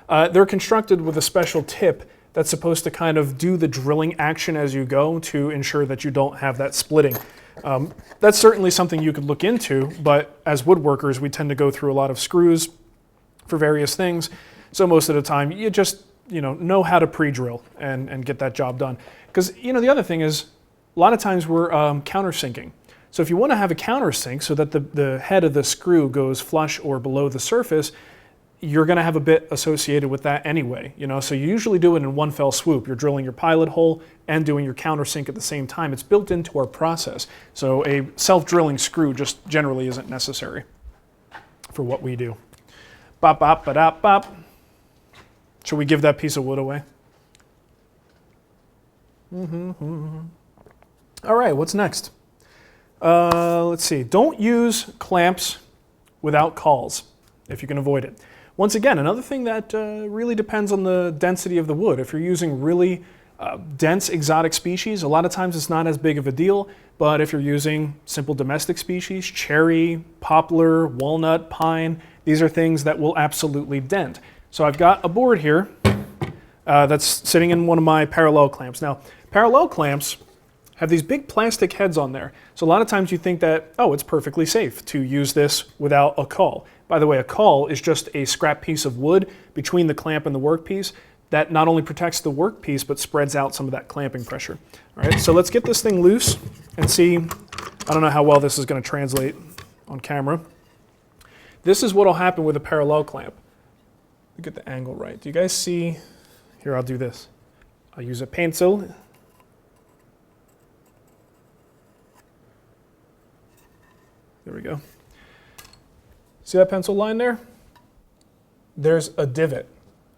A: They're constructed with a special tip that's supposed to kind of do the drilling action as you go to ensure that you don't have that splitting. That's certainly something you could look into, but as woodworkers, we tend to go through a lot of screws for various things. So most of the time, you just know how to pre-drill and get that job done. Because the other thing is, a lot of times we're countersinking. So if you want to have a countersink so that the head of the screw goes flush or below the surface, you're going to have a bit associated with that anyway. So you usually do it in one fell swoop. You're drilling your pilot hole and doing your countersink at the same time. It's built into our process. So a self-drilling screw just generally isn't necessary for what we do. Bop, bop, ba-dop, bop. Should we give that piece of wood away? All right, what's next? Let's see. Don't use clamps without cauls if you can avoid it. Once again, another thing that really depends on the density of the wood. If you're using really dense exotic species, a lot of times it's not as big of a deal, but if you're using simple domestic species, cherry, poplar, walnut, pine, these are things that will absolutely dent. So I've got a board here that's sitting in one of my parallel clamps. Now, parallel clamps have these big plastic heads on there. So a lot of times you think that, oh, it's perfectly safe to use this without a caul. By the way, a caul is just a scrap piece of wood between the clamp and the workpiece that not only protects the workpiece, but spreads out some of that clamping pressure. All right, so let's get this thing loose and see. I don't know how well this is going to translate on camera. This is what will happen with a parallel clamp. Get the angle right. Do you guys see? Here, I'll do this. I'll use a pencil. There we go. See that pencil line there? There's a divot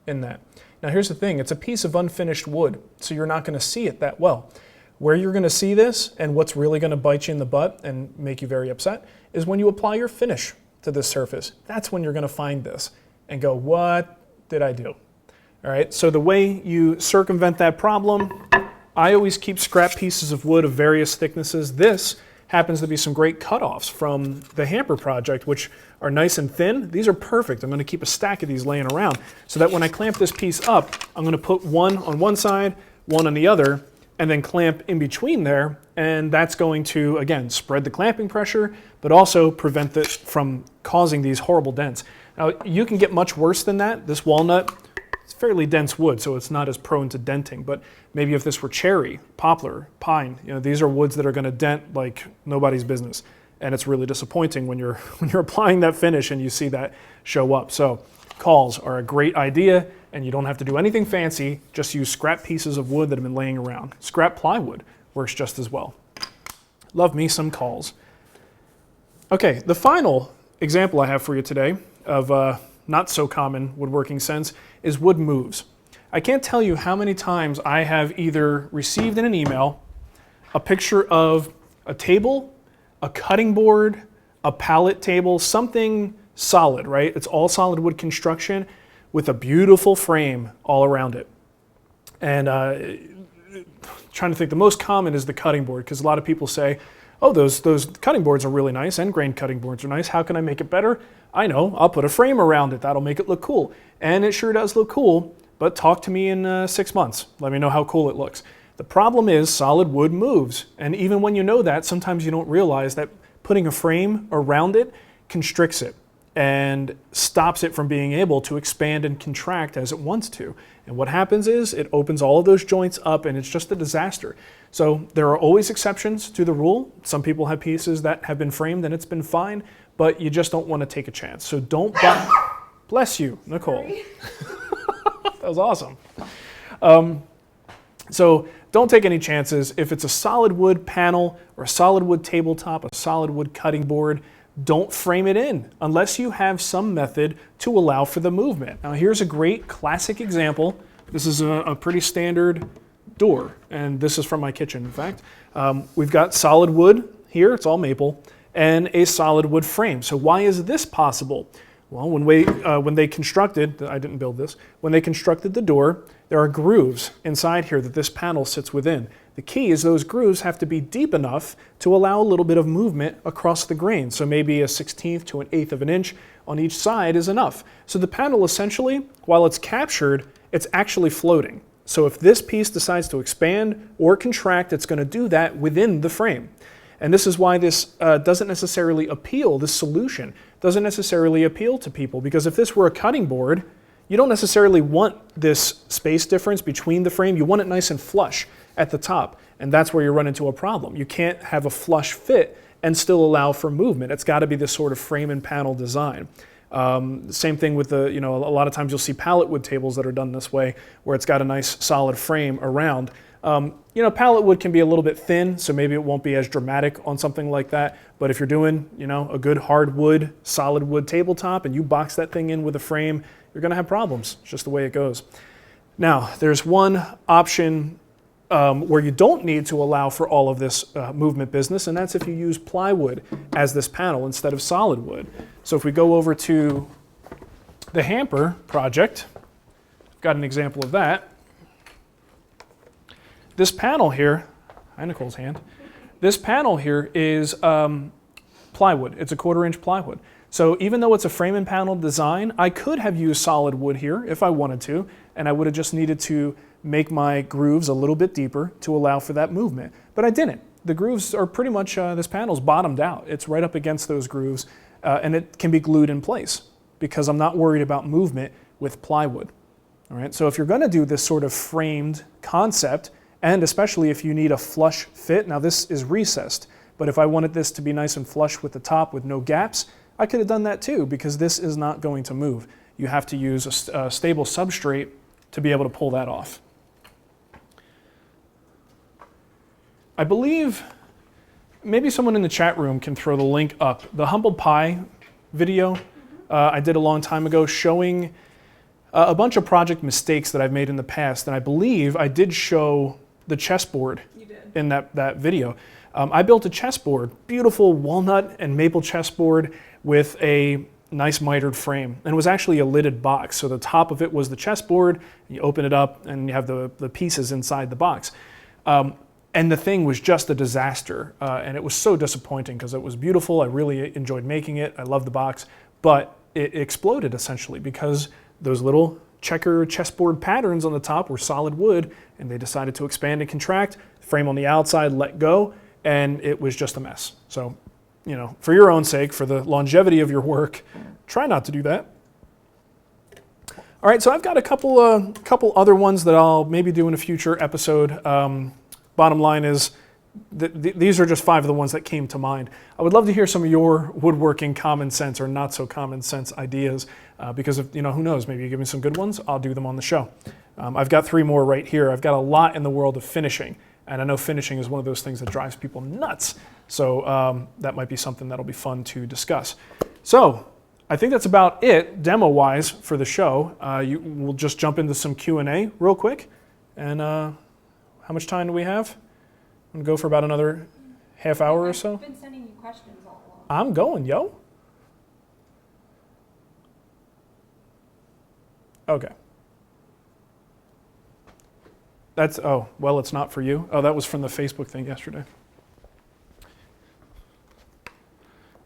A: in that. Now here's the thing, it's a piece of unfinished wood, so you're not going to see it that well. Where you're going to see this, and what's really going to bite you in the butt and make you very upset, is when you apply your finish to this surface. That's when you're going to find this and go, what did I do? All right, so the way you circumvent that problem, I always keep scrap pieces of wood of various thicknesses. This happens to be some great cutoffs from the hamper project, which are nice and thin. These are perfect. I'm going to keep a stack of these laying around so that when I clamp this piece up, I'm going to put one on one side, one on the other, and then clamp in between there. And that's going to, again, spread the clamping pressure, but also prevent it from causing these horrible dents. Now, you can get much worse than that. This walnut, it's fairly dense wood, so it's not as prone to denting. But maybe if this were cherry, poplar, pine, these are woods that are going to dent like nobody's business. And it's really disappointing when you're applying that finish and you see that show up. So cauls are a great idea, and you don't have to do anything fancy. Just use scrap pieces of wood that have been laying around. Scrap plywood works just as well. Love me some cauls. Okay, the final example I have for you today of not so common woodworking sense is wood moves. I can't tell you how many times I have either received in an email a picture of a table, a cutting board, a pallet table, something solid, right? It's all solid wood construction with a beautiful frame all around it. And trying to think, the most common is the cutting board, because a lot of people say, oh, those cutting boards are really nice, end grain cutting boards are nice. How can I make it better? I know, I'll put a frame around it. That'll make it look cool. And it sure does look cool, but talk to me in 6 months. Let me know how cool it looks. The problem is solid wood moves. And even when you know that, sometimes you don't realize that putting a frame around it constricts it and stops it from being able to expand and contract as it wants to. And what happens is it opens all of those joints up, and it's just a disaster. So there are always exceptions to the rule. Some people have pieces that have been framed and it's been fine, but you just don't want to take a chance. So don't buy. Bless you, Nicole. That was awesome. So don't take any chances. If it's a solid wood panel or a solid wood tabletop, a solid wood cutting board, don't frame it in unless you have some method to allow for the movement. Now here's a great classic example This is a pretty standard door, and this is from my kitchen, in fact. We've got solid wood here, it's all maple, and a solid wood frame. So why is this possible? Well, when they constructed, I didn't build this, when they constructed the door, there are grooves inside here that this panel sits within. The key is those grooves have to be deep enough to allow a little bit of movement across the grain. So maybe a 1/16 to an 1/8 of an inch on each side is enough. So the panel essentially, while it's captured, it's actually floating. So if this piece decides to expand or contract, it's going to do that within the frame. And this is why this doesn't necessarily appeal, this solution doesn't necessarily appeal to people, because if this were a cutting board, you don't necessarily want this space difference between the frame. You want it nice and flush at the top, and that's where you run into a problem. You can't have a flush fit and still allow for movement. It's got to be this sort of frame and panel design. Same thing with the, a lot of times you'll see pallet wood tables that are done this way, where it's got a nice solid frame around. Pallet wood can be a little bit thin, so maybe it won't be as dramatic on something like that. But if you're doing, a good hardwood, solid wood tabletop and you box that thing in with a frame, you're going to have problems. It's just the way it goes. Now, there's one option where you don't need to allow for all of this movement business, and that's if you use plywood as this panel instead of solid wood. So if we go over to the hamper project, I've got an example of that. This panel here, hi Nicole's hand, this panel here is plywood. It's a 1/4 inch plywood. So even though it's a frame and panel design, I could have used solid wood here if I wanted to, and I would have just needed to make my grooves a little bit deeper to allow for that movement. But I didn't. The grooves are pretty much, this panel's bottomed out. It's right up against those grooves, and it can be glued in place because I'm not worried about movement with plywood. All right, so if you're gonna do this sort of framed concept, and especially if you need a flush fit, now this is recessed, but if I wanted this to be nice and flush with the top with no gaps, I could have done that too, because this is not going to move. You have to use a stable substrate to be able to pull that off. I believe maybe someone in the chat room can throw the link up. The humble pie video I did a long time ago showing a bunch of project mistakes that I've made in the past, and I believe I did show the chessboard in that video. I built a chessboard, beautiful walnut and maple chessboard with a nice mitered frame, and it was actually a lidded box. So the top of it was the chessboard, you open it up and you have the pieces inside the box. And the thing was just a disaster, and it was so disappointing because it was beautiful. I really enjoyed making it. I loved the box, but it exploded essentially because those little checker chessboard patterns on the top were solid wood, and they decided to expand and contract. The frame on the outside let go, and it was just a mess. So, for your own sake, for the longevity of your work, try not to do that. All right, so I've got a couple other ones that I'll maybe do in a future episode. Bottom line is, these are just 5 of the ones that came to mind. I would love to hear some of your woodworking common sense or not so common sense ideas, because if, who knows, maybe you give me some good ones, I'll do them on the show. I've got 3 more right here. I've got a lot in the world of finishing, and I know finishing is one of those things that drives people nuts. So that might be something that'll be fun to discuss. So I think that's about it demo-wise for the show. We'll just jump into some Q&A real quick. And how much time do we have? I'm gonna go for about another half hour or so.
B: I've been sending you questions all along.
A: I'm going, yo. Okay. Well, it's not for you. Oh, that was from the Facebook thing yesterday.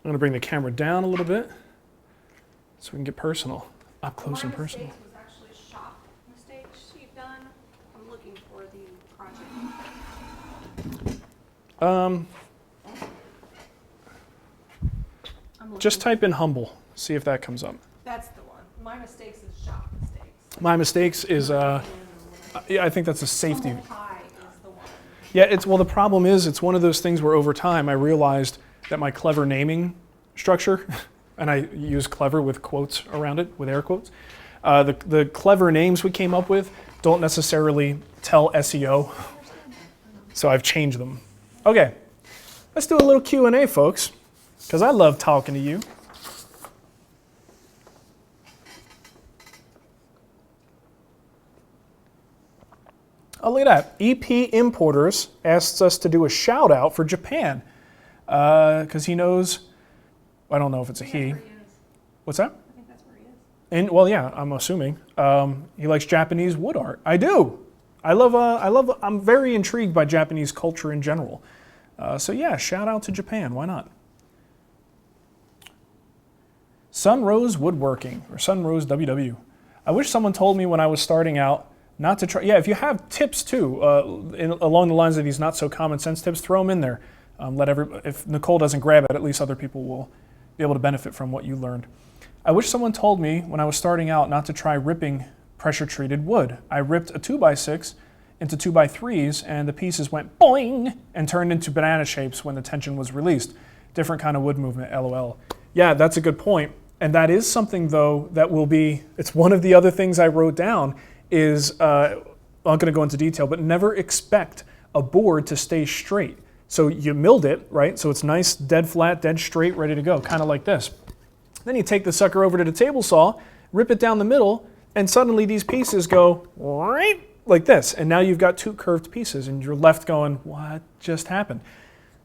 A: I'm gonna bring the camera down a little bit so we can get personal, up close and personal.
B: Was actually shop mistakes you've done. I'm looking for the project.
A: Just type in humble, see if that comes up.
B: That's the one. My mistakes is shop mistakes.
A: My mistakes is, I think that's a safety.
B: Humble pie is the one.
A: Yeah, the problem is it's one of those things where over time I realized that my clever naming structure, and I use clever with quotes around it, with air quotes, the clever names we came up with don't necessarily tell SEO, so I've changed them. Okay, let's do a little Q&A, folks, because I love talking to you. Oh, look at that. EP Importers asks us to do a shout out for Japan because he knows, I don't know if it's a he. What's that?
B: I think that's where he is.
A: And well, yeah, I'm assuming he likes Japanese wood art. I do. I'm very intrigued by Japanese culture in general. So yeah, shout out to Japan. Why not? Sunrose Woodworking or Sunrose WW. I wish someone told me when I was starting out not to try. Yeah, if you have tips too along the lines of these not so common sense tips, throw them in there. If Nicole doesn't grab it, at least other people will be able to benefit from what you learned. I wish someone told me when I was starting out not to try ripping pressure-treated wood. I ripped a 2x6 into 2x3s, and the pieces went boing and turned into banana shapes when the tension was released. Different kind of wood movement, LOL. Yeah, that's a good point. And that is something, though, that will be, it's one of the other things I wrote down is, I'm not going to go into detail, but never expect a board to stay straight. So you milled it, right? So it's nice, dead flat, dead straight, ready to go, kind of like this. Then you take the sucker over to the table saw, rip it down the middle, and suddenly these pieces go right like this. And now you've got two curved pieces, and you're left going, what just happened?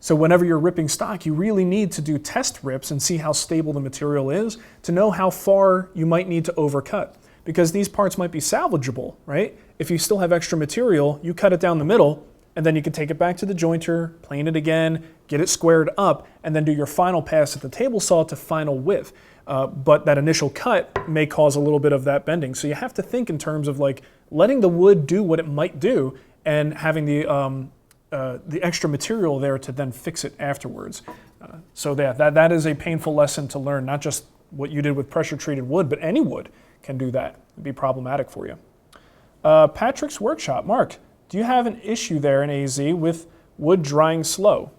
A: So whenever you're ripping stock, you really need to do test rips and see how stable the material is to know how far you might need to overcut. Because these parts might be salvageable, right? If you still have extra material, you cut it down the middle, and then you can take it back to the jointer, plane it again, get it squared up, and then do your final pass at the table saw to final width. But that initial cut may cause a little bit of that bending. So you have to think in terms of like letting the wood do what it might do and having the extra material there to then fix it afterwards. So that is a painful lesson to learn, not just what you did with pressure-treated wood, but any wood can do that. It'd be problematic for you. Patrick's Workshop. Mark, do you have an issue there in AZ with wood drying slow?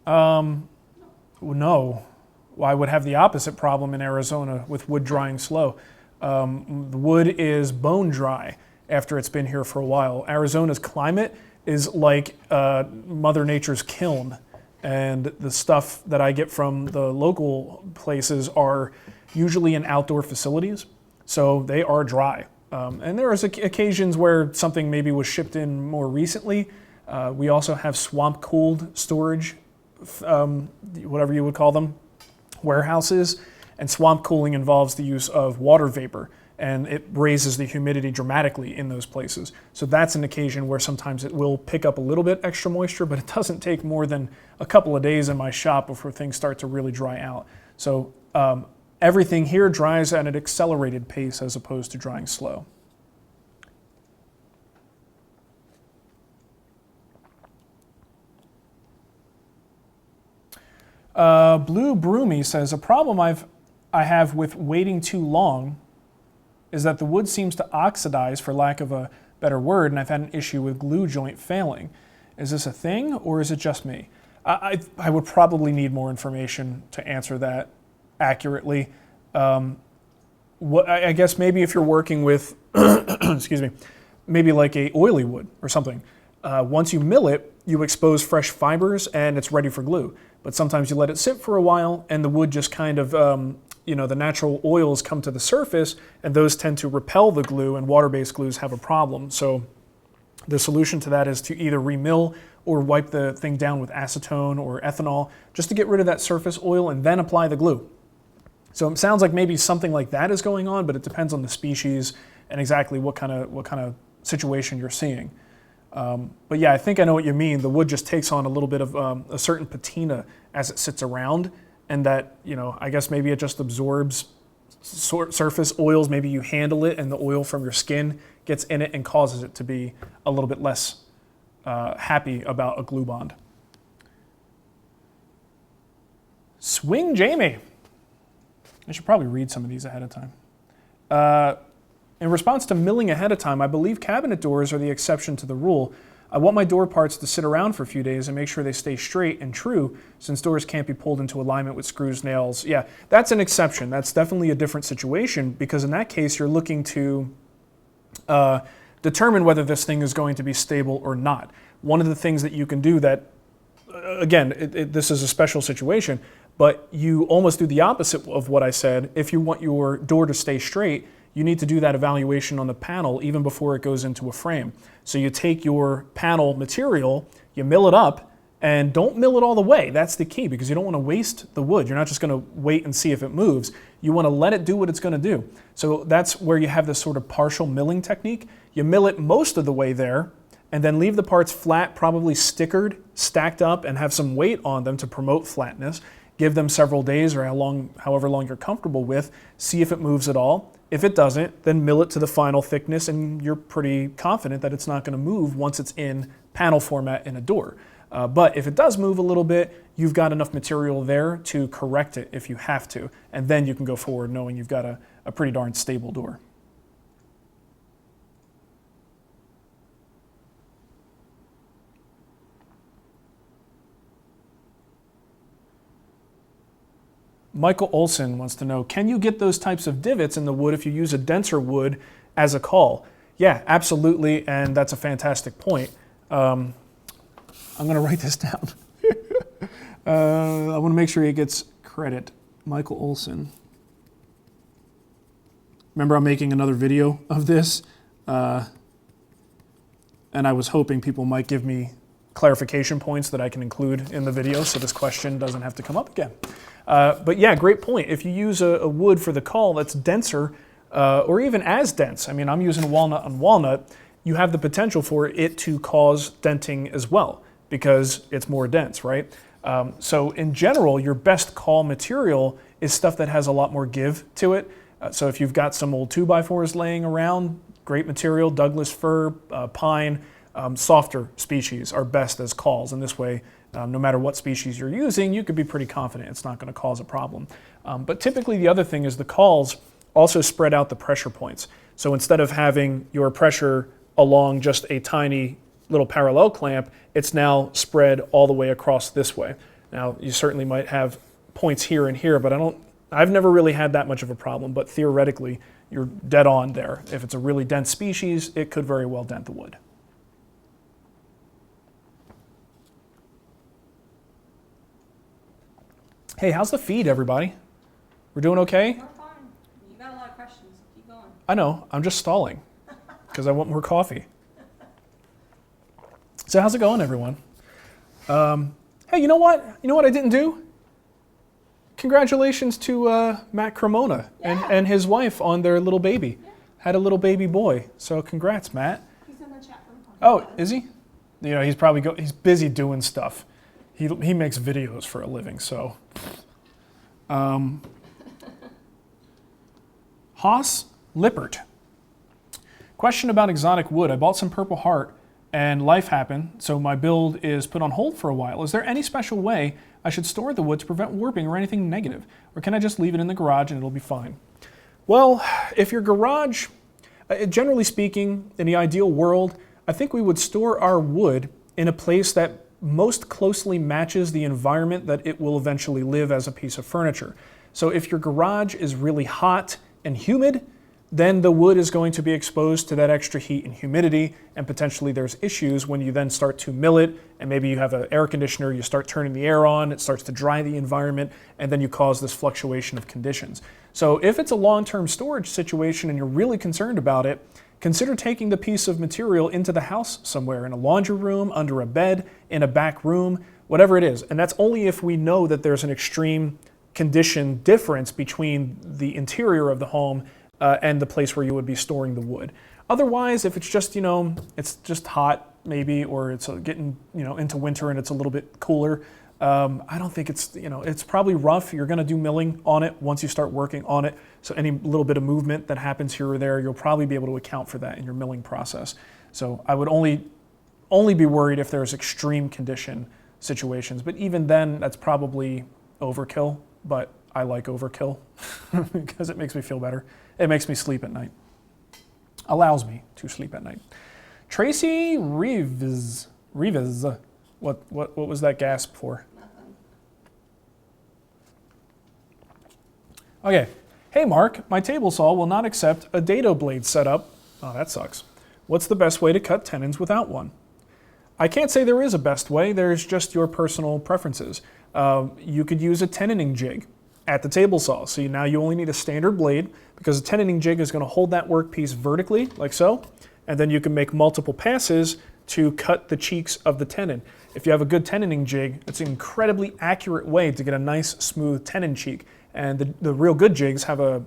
A: No. Well, I would have the opposite problem in Arizona with wood drying slow. The wood is bone dry after it's been here for a while. Arizona's climate is like Mother Nature's kiln, and the stuff that I get from the local places are usually in outdoor facilities, so they are dry. And there is occasions where something maybe was shipped in more recently. We also have swamp-cooled storage, whatever you would call them, warehouses. And swamp cooling involves the use of water vapor, and it raises the humidity dramatically in those places. So that's an occasion where sometimes it will pick up a little bit extra moisture, but it doesn't take more than a couple of days in my shop before things start to really dry out. So everything here dries at an accelerated pace as opposed to drying slow. Blue Broomy says, a problem I have with waiting too long is that the wood seems to oxidize, for lack of a better word, and I've had an issue with glue joint failing. Is this a thing, or is it just me? I would probably need more information to answer that accurately. I guess maybe if you're working with, excuse me, maybe like a oily wood or something. Once you mill it, you expose fresh fibers and it's ready for glue. But sometimes you let it sit for a while and the wood just kind of, the natural oils come to the surface and those tend to repel the glue, and water-based glues have a problem. So the solution to that is to either remill or wipe the thing down with acetone or ethanol just to get rid of that surface oil and then apply the glue. So it sounds like maybe something like that is going on, but it depends on the species and exactly what kind of situation you're seeing. But yeah, I think I know what you mean. The wood just takes on a little bit of a certain patina as it sits around, and that, I guess maybe it just absorbs surface oils. Maybe you handle it and the oil from your skin gets in it and causes it to be a little bit less happy about a glue bond. Swing Jamie. I should probably read some of these ahead of time. In response to milling ahead of time, I believe cabinet doors are the exception to the rule. I want my door parts to sit around for a few days and make sure they stay straight and true, since doors can't be pulled into alignment with screws, nails. Yeah, that's an exception. That's definitely a different situation, because in that case, you're looking to determine whether this thing is going to be stable or not. One of the things that you can do that, again, this is a special situation, but you almost do the opposite of what I said. If you want your door to stay straight, you need to do that evaluation on the panel even before it goes into a frame. So you take your panel material, you mill it up, and don't mill it all the way. That's the key, because you don't want to waste the wood. You're not just going to wait and see if it moves. You want to let it do what it's going to do. So that's where you have this sort of partial milling technique. You mill it most of the way there, and then leave the parts flat, probably stickered, stacked up, and have some weight on them to promote flatness. Give them several days or however long you're comfortable with. See if it moves at all. If it doesn't, then mill it to the final thickness, and you're pretty confident that it's not going to move once it's in panel format in a door. But if it does move a little bit, you've got enough material there to correct it if you have to. And then you can go forward knowing you've got a pretty darn stable door. Michael Olson wants to know, can you get those types of divots in the wood if you use a denser wood as a caul? Yeah, absolutely, and that's a fantastic point. I'm going to write this down. I want to make sure he gets credit. Michael Olson. Remember, I'm making another video of this, and I was hoping people might give me clarification points that I can include in the video so this question doesn't have to come up again. But yeah, great point. If you use a wood for the caul that's denser, or even as dense, I mean, I'm using walnut on walnut, you have the potential for it to cause denting as well, because it's more dense, right? So in general, your best caul material is stuff that has a lot more give to it. So if you've got some old 2x4s laying around, great material, Douglas fir, pine, softer species are best as cauls. And this way, no matter what species you're using, you could be pretty confident it's not going to cause a problem. But typically the other thing is the cauls also spread out the pressure points. So instead of having your pressure along just a tiny little parallel clamp, it's now spread all the way across this way. Now, you certainly might have points here and here, but I've never really had that much of a problem, but theoretically, you're dead on there. If it's a really dense species, it could very well dent the wood. Hey, how's the feed, everybody? We're doing okay?
B: We're fine. You got a lot of questions. Keep going.
A: I know, I'm just stalling because I want more coffee. So how's it going, everyone? Hey, you know what? You know what I didn't do? Congratulations to Matt Cremona and his wife on their little baby. Yeah. Had a little baby boy. So congrats, Matt.
B: He's in the chat room.
A: Oh, is he? You know, he's busy doing stuff. He makes videos for a living, so. Haas Lippert. Question about exotic wood. I bought some Purple Heart and life happened, so my build is put on hold for a while. Is there any special way I should store the wood to prevent warping or anything negative? Or can I just leave it in the garage and it'll be fine? Well, if your garage, generally speaking, in the ideal world, I think we would store our wood in a place that most closely matches the environment that it will eventually live as a piece of furniture. So if your garage is really hot and humid, then the wood is going to be exposed to that extra heat and humidity, and potentially there's issues when you then start to mill it, and maybe you have an air conditioner, you start turning the air on, it starts to dry the environment, and then you cause this fluctuation of conditions. So if it's a long-term storage situation and you're really concerned about it, consider taking the piece of material into the house somewhere, in a laundry room, under a bed, in a back room, whatever it is. And that's only if we know that there's an extreme condition difference between the interior of the home and the place where you would be storing the wood. Otherwise, if it's just, it's just hot maybe, or it's getting, into winter and it's a little bit cooler, I don't think it's, it's probably rough. You're going to do milling on it once you start working on it. So any little bit of movement that happens here or there, you'll probably be able to account for that in your milling process. So I would only be worried if there's extreme condition situations. But even then, that's probably overkill. But I like overkill because it makes me feel better. It makes me sleep at night. Allows me to sleep at night. Tracy Reeves. What was that gasp for?
B: Nothing.
A: Okay. Hey Mark, my table saw will not accept a dado blade setup. Oh, that sucks. What's the best way to cut tenons without one? I can't say there is a best way. There's just your personal preferences. You could use a tenoning jig. at the table saw. So now you only need a standard blade because the tenoning jig is going to hold that workpiece vertically, like so, and then you can make multiple passes to cut the cheeks of the tenon. If you have a good tenoning jig, it's an incredibly accurate way to get a nice, smooth tenon cheek. And the real good jigs have a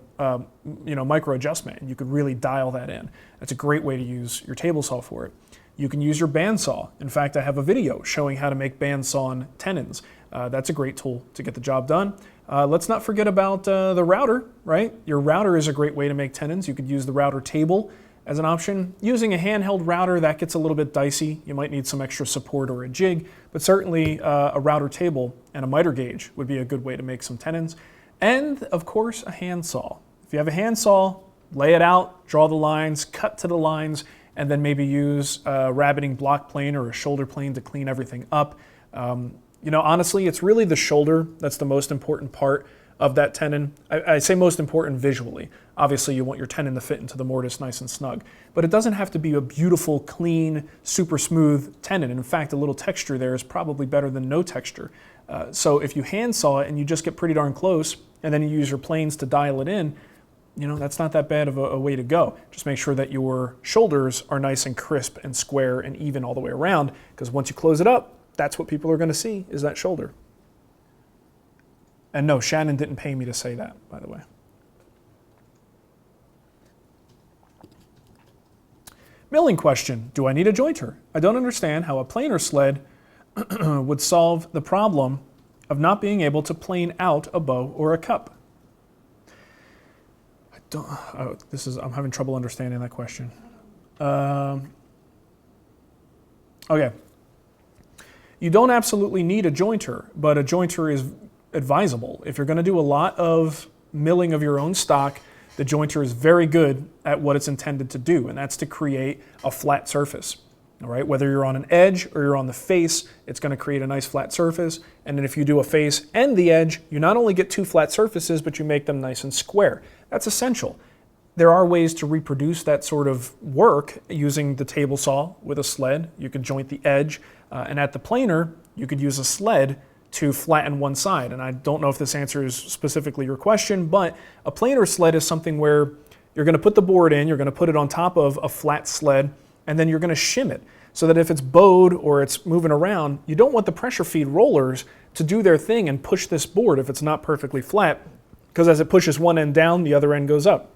A: micro adjustment, and you could really dial that in. That's a great way to use your table saw for it. You can use your bandsaw. In fact, I have a video showing how to make bandsawn tenons. That's a great tool to get the job done. Let's not forget about the router, right? Your router is a great way to make tenons. You could use the router table as an option. Using a handheld router, that gets a little bit dicey. You might need some extra support or a jig, but certainly a router table and a miter gauge would be a good way to make some tenons. And of course, a handsaw. If you have a handsaw, lay it out, draw the lines, cut to the lines, and then maybe use a rabbiting block plane or a shoulder plane to clean everything up. Honestly, it's really the shoulder that's the most important part of that tenon. I say most important visually. Obviously, you want your tenon to fit into the mortise nice and snug, but it doesn't have to be a beautiful, clean, super smooth tenon. In fact, a little texture there is probably better than no texture. So if you handsaw it and you just get pretty darn close, and then you use your planes to dial it in, that's not that bad of a way to go. Just make sure that your shoulders are nice and crisp and square and even all the way around, because once you close it up, that's what people are going to see, is that shoulder. And no, Shannon didn't pay me to say that, by the way. Milling question, do I need a jointer? I don't understand how a planer sled would solve the problem of not being able to plane out a bow or a cup. I'm having trouble understanding that question. Okay. You don't absolutely need a jointer, but a jointer is advisable. If you're going to do a lot of milling of your own stock, the jointer is very good at what it's intended to do, and that's to create a flat surface. All right, whether you're on an edge or you're on the face, it's going to create a nice flat surface. And then if you do a face and the edge, you not only get two flat surfaces, but you make them nice and square. That's essential. There are ways to reproduce that sort of work using the table saw with a sled. You could joint the edge, and at the planer, you could use a sled to flatten one side. And I don't know if this answers specifically your question, but a planer sled is something where you're going to put the board in, you're going to put it on top of a flat sled, and then you're going to shim it so that if it's bowed or it's moving around, you don't want the pressure feed rollers to do their thing and push this board if it's not perfectly flat, because as it pushes one end down, the other end goes up.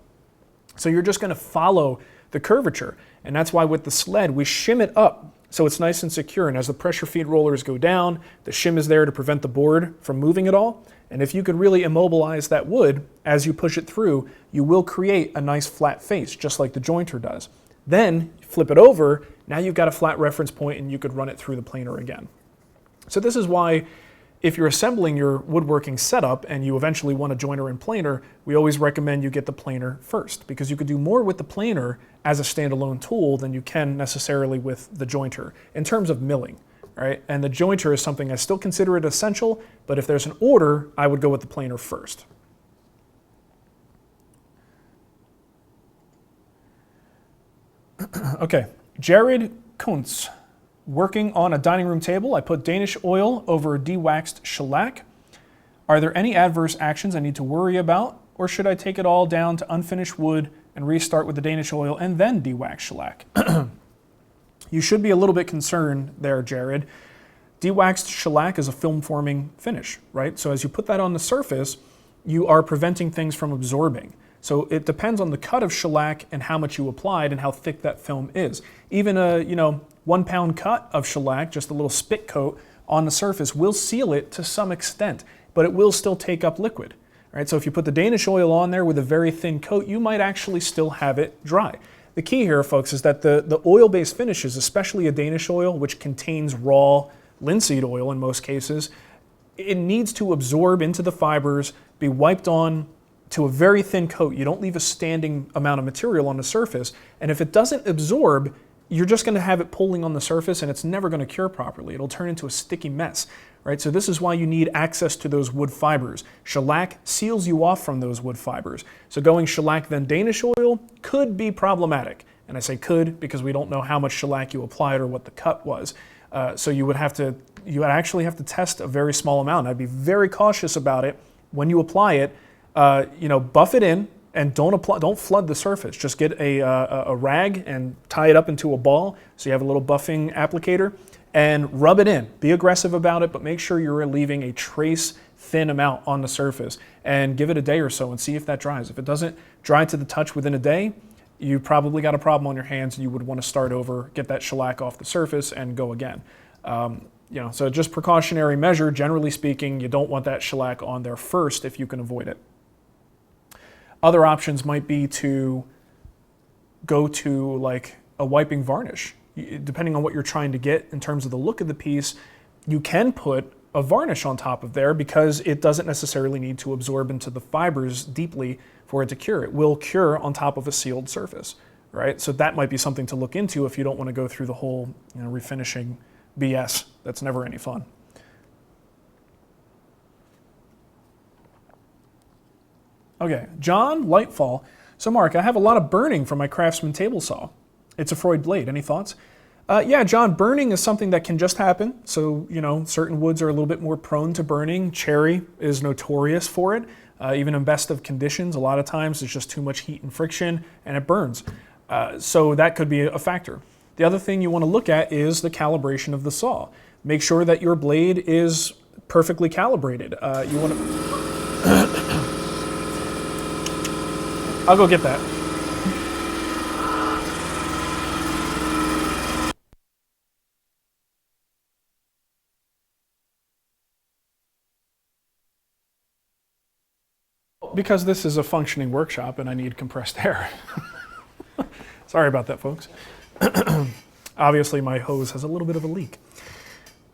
A: So you're just going to follow the curvature, and that's why with the sled, we shim it up so it's nice and secure, and as the pressure feed rollers go down, the shim is there to prevent the board from moving at all, and if you could really immobilize that wood as you push it through, you will create a nice flat face, just like the jointer does. Then flip it over, now you've got a flat reference point and you could run it through the planer again. So this is why if you're assembling your woodworking setup and you eventually want a jointer and planer, we always recommend you get the planer first, because you could do more with the planer as a standalone tool than you can necessarily with the jointer in terms of milling, right? And the jointer is something I still consider it essential, but if there's an order, I would go with the planer first. Okay, Jared Kuntz. Working on a dining room table, I put Danish oil over de-waxed shellac. Are there any adverse actions I need to worry about, or should I take it all down to unfinished wood and restart with the Danish oil and then de-wax shellac? You should be a little bit concerned there, Jared. De-waxed shellac is a film-forming finish, right? So as you put that on the surface, you are preventing things from absorbing. So it depends on the cut of shellac and how much you applied and how thick that film is. Even a 1 pound cut of shellac, just a little spit coat on the surface, will seal it to some extent, but it will still take up liquid. Right? So if you put the Danish oil on there with a very thin coat, you might actually still have it dry. The key here, folks, is that the oil-based finishes, especially a Danish oil, which contains raw linseed oil in most cases, it needs to absorb into the fibers, be wiped on to a very thin coat. You don't leave a standing amount of material on the surface, and if it doesn't absorb, you're just going to have it pulling on the surface and it's never going to cure properly. It'll turn into a sticky mess, right? So this is why you need access to those wood fibers. Shellac seals you off from those wood fibers. So going shellac then Danish oil could be problematic. And I say could because we don't know how much shellac you applied or what the cut was. So you would actually have to test a very small amount. I'd be very cautious about it. when you apply it, buff it in and don't flood the surface. Just get a rag and tie it up into a ball so you have a little buffing applicator and rub it in. Be aggressive about it, but make sure you're leaving a trace thin amount on the surface and give it a day or so and see if that dries. If it doesn't dry to the touch within a day, you probably got a problem on your hands and you would want to start over, get that shellac off the surface and go again. So just precautionary measure, generally speaking, you don't want that shellac on there first if you can avoid it. Other options might be to go to like a wiping varnish. Depending on what you're trying to get in terms of the look of the piece, you can put a varnish on top of there because it doesn't necessarily need to absorb into the fibers deeply for it to cure. It will cure on top of a sealed surface, right? So that might be something to look into if you don't want to go through the whole refinishing BS. That's never any fun. Okay, John Lightfall. So Mark, I have a lot of burning from my Craftsman table saw. It's a Freud blade. Any thoughts? Yeah, John, burning is something that can just happen. So, certain woods are a little bit more prone to burning. Cherry is notorious for it. Even in best of conditions, a lot of times there's just too much heat and friction and it burns. So that could be a factor. The other thing you want to look at is the calibration of the saw. Make sure that your blade is perfectly calibrated. You want to... I'll go get that. Because this is a functioning workshop and I need compressed air. Sorry about that, folks. Obviously, my hose has a little bit of a leak.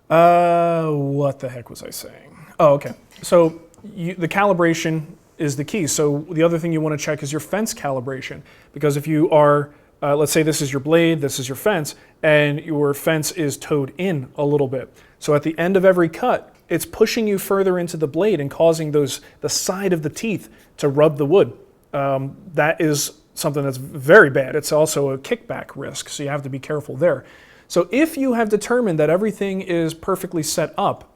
A: What the heck was I saying? Oh, okay. So the calibration is the key. So the other thing you want to check is your fence calibration. Because if you are, let's say this is your blade, this is your fence, and your fence is towed in a little bit. So at the end of every cut, it's pushing you further into the blade and causing the side of the teeth to rub the wood. That is something that's very bad. It's also a kickback risk, so you have to be careful there. So if you have determined that everything is perfectly set up,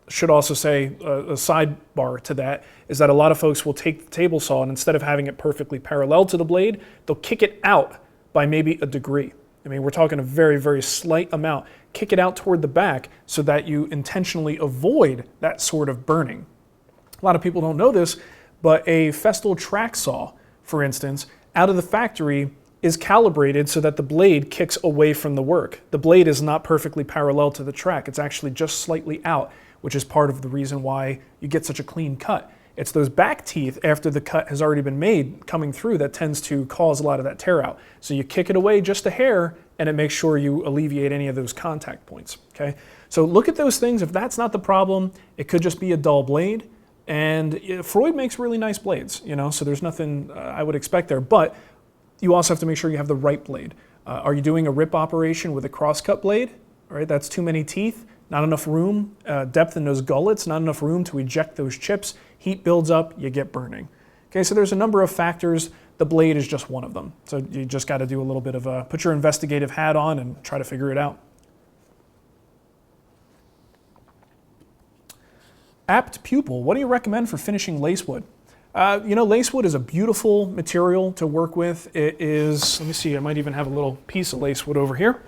A: should also say a sidebar to that is that a lot of folks will take the table saw and instead of having it perfectly parallel to the blade, they'll kick it out by maybe a degree. I mean, we're talking a very, very slight amount. Kick it out toward the back so that you intentionally avoid that sort of burning. A lot of people don't know this, but a Festool track saw, for instance, out of the factory is calibrated so that the blade kicks away from the work. The blade is not perfectly parallel to the track. It's actually just slightly out, which is part of the reason why you get such a clean cut. It's those back teeth after the cut has already been made coming through that tends to cause a lot of that tear out. So you kick it away just a hair and it makes sure you alleviate any of those contact points, okay? So look at those things. If that's not the problem, it could just be a dull blade. And Freud makes really nice blades, so there's nothing I would expect there. But you also have to make sure you have the right blade. Are you doing a rip operation with a crosscut blade? All right, that's too many teeth, not enough room, depth in those gullets, not enough room to eject those chips. Heat builds up, you get burning. Okay, so there's a number of factors. The blade is just one of them. So you just got to do a little bit of put your investigative hat on and try to figure it out. Apt Pupil, what do you recommend for finishing lacewood? Lacewood is a beautiful material to work with. It is, let me see, I might even have a little piece of lacewood over here.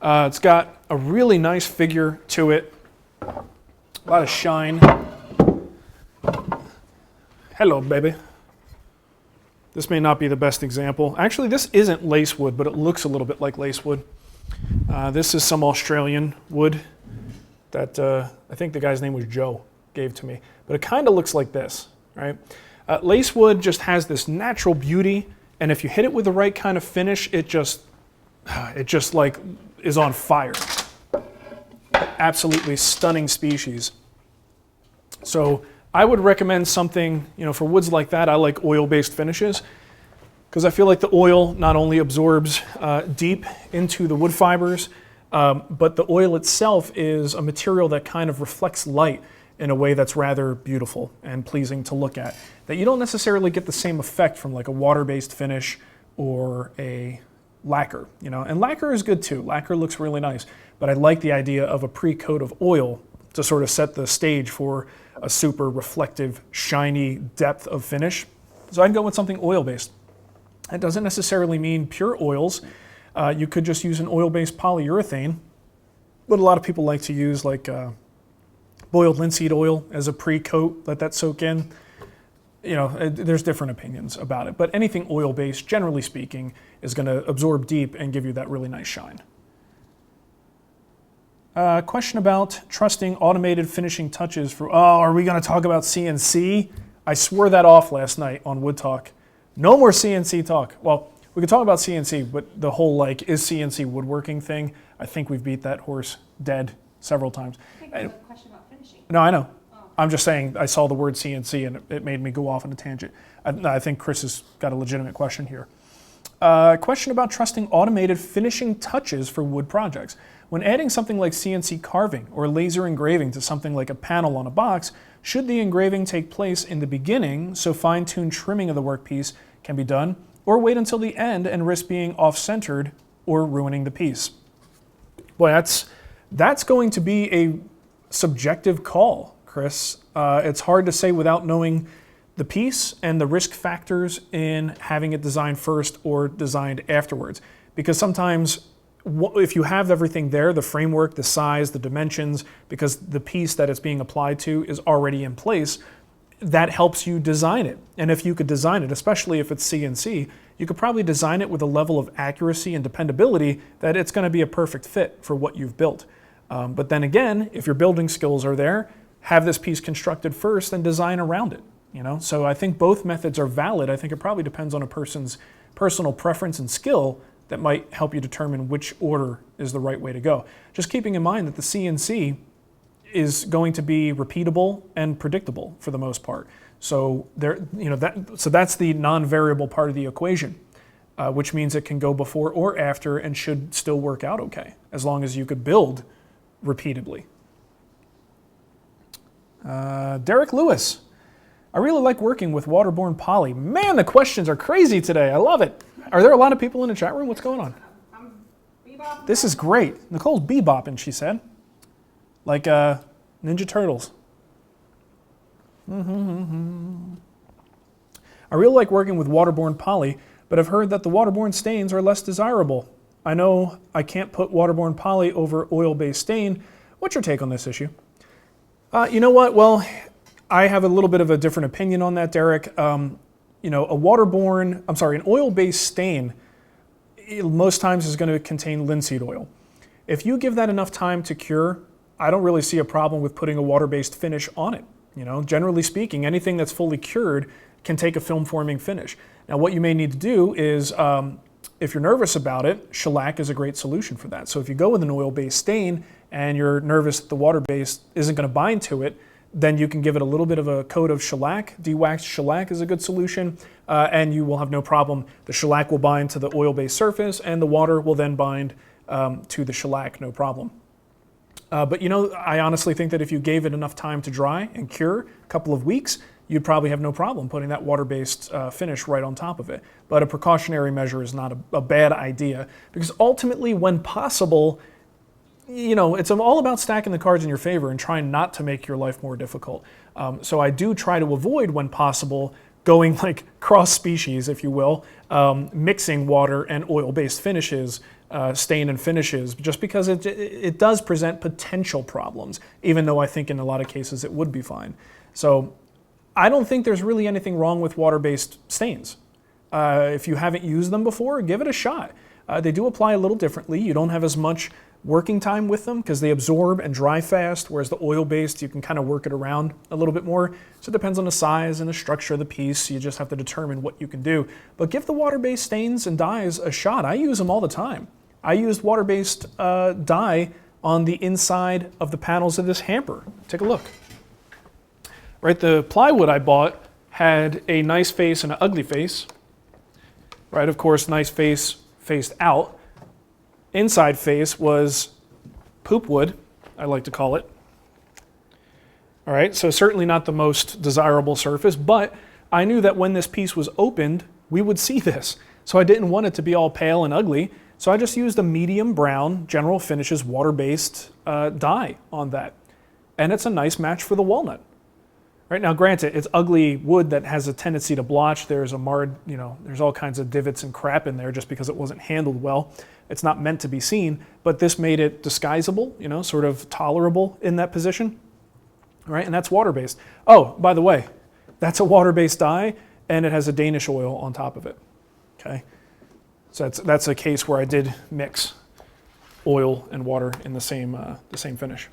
A: It's got a really nice figure to it, a lot of shine. Hello, baby. This may not be the best example. Actually, this isn't lacewood, but it looks a little bit like lacewood. This is some Australian wood that I think the guy's name was Joe, gave to me. But it kind of looks like this, right? Lacewood just has this natural beauty, and if you hit it with the right kind of finish, it just like is on fire. Absolutely stunning species. So I would recommend something, for woods like that, I like oil-based finishes because I feel like the oil not only absorbs deep into the wood fibers, but the oil itself is a material that kind of reflects light in a way that's rather beautiful and pleasing to look at. That you don't necessarily get the same effect from like a water-based finish or a lacquer, and lacquer is good too. Lacquer looks really nice, but I like the idea of a pre-coat of oil to sort of set the stage for a super reflective, shiny depth of finish. So I'd go with something oil-based. That doesn't necessarily mean pure oils. You could just use an oil-based polyurethane, but a lot of people like to use like boiled linseed oil as a pre-coat, let that soak in. You know, there's different opinions about it, but anything oil-based, generally speaking, is going to absorb deep and give you that really nice shine. Question about trusting automated finishing touches for, are we going to talk about CNC? I swore that off last night on Wood Talk. No more CNC talk. Well, we could talk about CNC, but the whole like, is CNC woodworking thing, I think we've beat that horse dead several times.
B: I think there's a question about finishing.
A: No, I know. I'm just saying I saw the word CNC and it made me go off on a tangent. I think Chris has got a legitimate question here. Question about trusting automated finishing touches for wood projects. When adding something like CNC carving or laser engraving to something like a panel on a box, should the engraving take place in the beginning so fine-tuned trimming of the workpiece can be done, or wait until the end and risk being off-centered or ruining the piece? Boy, that's going to be a subjective call, Chris. It's hard to say without knowing the piece and the risk factors in having it designed first or designed afterwards. Because sometimes if you have everything there, the framework, the size, the dimensions, because the piece that it's being applied to is already in place, that helps you design it. And if you could design it, especially if it's CNC, you could probably design it with a level of accuracy and dependability that it's going to be a perfect fit for what you've built. But then again, if your building skills are there, have this piece constructed first and design around it. You know, so I think both methods are valid. I think it probably depends on a person's personal preference and skill that might help you determine which order is the right way to go. Just keeping in mind that the CNC is going to be repeatable and predictable for the most part. So that's the non-variable part of the equation, which means it can go before or after and should still work out okay, as long as you could build repeatedly. Derek Lewis. I really like working with waterborne poly. Man, the questions are crazy today. I love it. Are there a lot of people in the chat room? What's going on?
B: I'm bebopping.
A: This is great. Nicole's bebopping, she said. Like Ninja Turtles. I really like working with waterborne poly, but I've heard that the waterborne stains are less desirable. I know I can't put waterborne poly over oil-based stain. What's your take on this issue? You know what? Well, I have a little bit of a different opinion on that, Derek. An oil-based stain most times is going to contain linseed oil. If you give that enough time to cure, I don't really see a problem with putting a water-based finish on it. You know, generally speaking, anything that's fully cured can take a film-forming finish. Now, what you may need to do is, if you're nervous about it, shellac is a great solution for that. So if you go with an oil-based stain and you're nervous that the water-based isn't going to bind to it, then you can give it a little bit of a coat of shellac. De-waxed shellac is a good solution, and you will have no problem. The shellac will bind to the oil-based surface, and the water will then bind to the shellac, no problem. But you know, I honestly think that if you gave it enough time to dry and cure, a couple of weeks, you'd probably have no problem putting that water-based finish right on top of it. But a precautionary measure is not a bad idea, because ultimately, when possible, you know, it's all about stacking the cards in your favor and trying not to make your life more difficult. So I do try to avoid, when possible, going like cross-species, if you will, mixing water and oil-based finishes, stain and finishes, just because it does present potential problems, even though I think in a lot of cases it would be fine. So I don't think there's really anything wrong with water-based stains. If you haven't used them before, give it a shot. They do apply a little differently. You don't have as much working time with them because they absorb and dry fast, whereas the oil-based, you can kind of work it around a little bit more. So it depends on the size and the structure of the piece. You just have to determine what you can do. But give the water-based stains and dyes a shot. I use them all the time. I used water-based dye on the inside of the panels of this hamper. Take a look. Right, the plywood I bought had a nice face and an ugly face. Right, of course, nice face faced out. Inside face was poop wood, I like to call it. All right, so certainly not the most desirable surface, but I knew that when this piece was opened, we would see this. So I didn't want it to be all pale and ugly, so I just used a medium brown General Finishes water-based dye on that. and it's a nice match for the walnut. Right now, granted, it's ugly wood that has a tendency to blotch. There's a marred, there's all kinds of divots and crap in there just because it wasn't handled well. It's not meant to be seen, but this made it disguisable, sort of tolerable in that position. Right, and that's water-based. Oh, by the way, that's a water-based dye, and it has a Danish oil on top of it. Okay, so that's a case where I did mix oil and water in the same finish.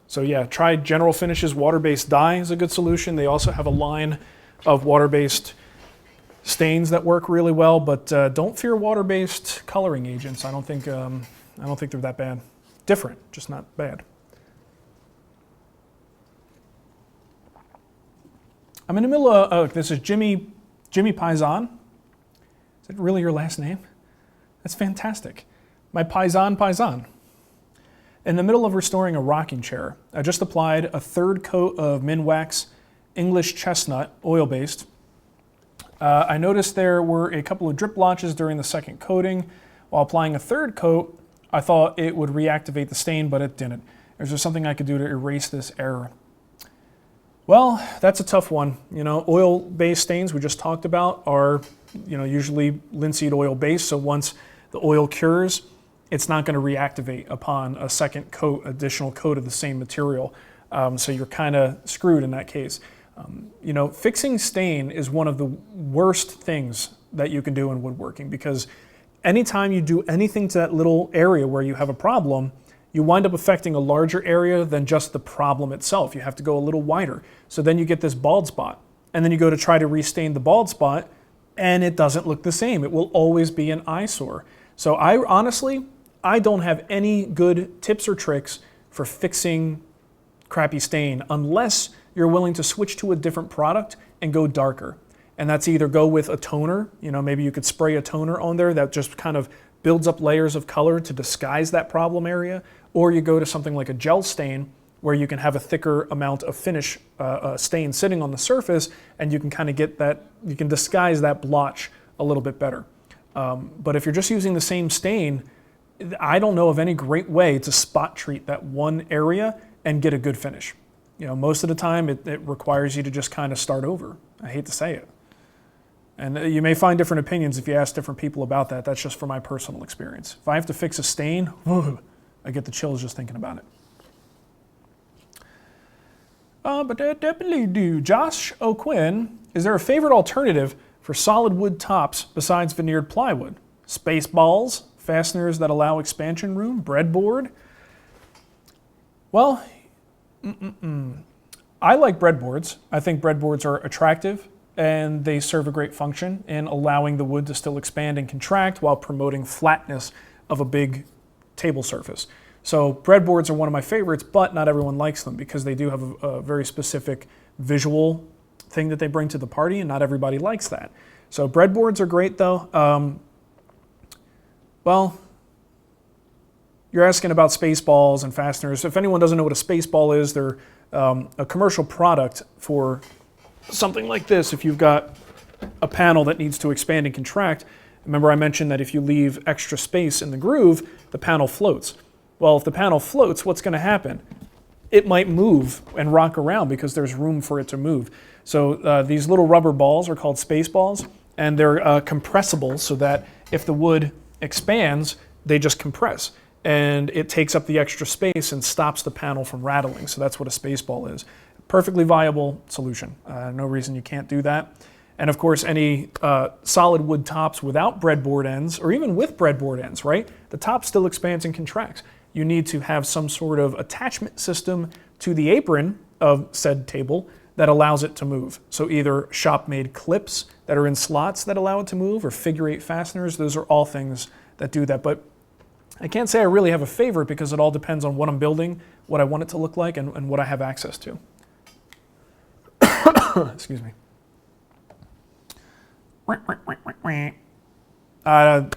A: So yeah, try General Finishes water-based dye is a good solution. They also have a line of water-based stains that work really well, but don't fear water-based coloring agents. I don't think they're that bad. Different, just not bad. I'm in the middle of, this is Jimmy Paisan. Is that really your last name? That's fantastic. My Paisan. In the middle of restoring a rocking chair, I just applied a third coat of Minwax English Chestnut, oil-based. I noticed there were a couple of drip blotches during the second coating. While applying a third coat, I thought it would reactivate the stain, but it didn't. Is there something I could do to erase this error? Well, that's a tough one. Oil-based stains we just talked about are, usually linseed oil-based, so once the oil cures, it's not going to reactivate upon a second coat, additional coat of the same material. So you're kind of screwed in that case. Fixing stain is one of the worst things that you can do in woodworking, because anytime you do anything to that little area where you have a problem, you wind up affecting a larger area than just the problem itself. You have to go a little wider. So then you get this bald spot. And then you go to try to restain the bald spot, and it doesn't look the same. It will always be an eyesore. So I don't have any good tips or tricks for fixing crappy stain unless you're willing to switch to a different product and go darker. And that's either go with a toner, maybe you could spray a toner on there that just kind of builds up layers of color to disguise that problem area, or you go to something like a gel stain where you can have a thicker amount of finish stain sitting on the surface, and you can kind of get that, you can disguise that blotch a little bit better. But if you're just using the same stain, I don't know of any great way to spot treat that one area and get a good finish. Most of the time it requires you to just kind of start over. I hate to say it. And you may find different opinions if you ask different people about that. That's just from my personal experience. If I have to fix a stain, I get the chills just thinking about it. But I definitely do. Josh O'Quinn, is there a favorite alternative for solid wood tops besides veneered plywood? Space balls, fasteners that allow expansion room, breadboard? Well, I like breadboards. I think breadboards are attractive, and they serve a great function in allowing the wood to still expand and contract while promoting flatness of a big table surface. So breadboards are one of my favorites, but not everyone likes them because they do have a very specific visual thing that they bring to the party, and not everybody likes that. So breadboards are great though. Well, you're asking about space balls and fasteners. If anyone doesn't know what a space ball is, they're a commercial product for something like this. If you've got a panel that needs to expand and contract, remember I mentioned that if you leave extra space in the groove, the panel floats. Well, if the panel floats, what's going to happen? It might move and rock around because there's room for it to move. So these little rubber balls are called space balls, and they're compressible so that if the wood expands, they just compress. And it takes up the extra space and stops the panel from rattling. So that's what a space ball is. Perfectly viable solution. No reason you can't do that. And of course, any solid wood tops without breadboard ends, or even with breadboard ends, right? The top still expands and contracts. You need to have some sort of attachment system to the apron of said table that allows it to move. So either shop-made clips that are in slots that allow it to move, or figure-8 fasteners. Those are all things that do that. But I can't say I really have a favorite because it all depends on what I'm building, what I want it to look like, and what I have access to. Excuse me.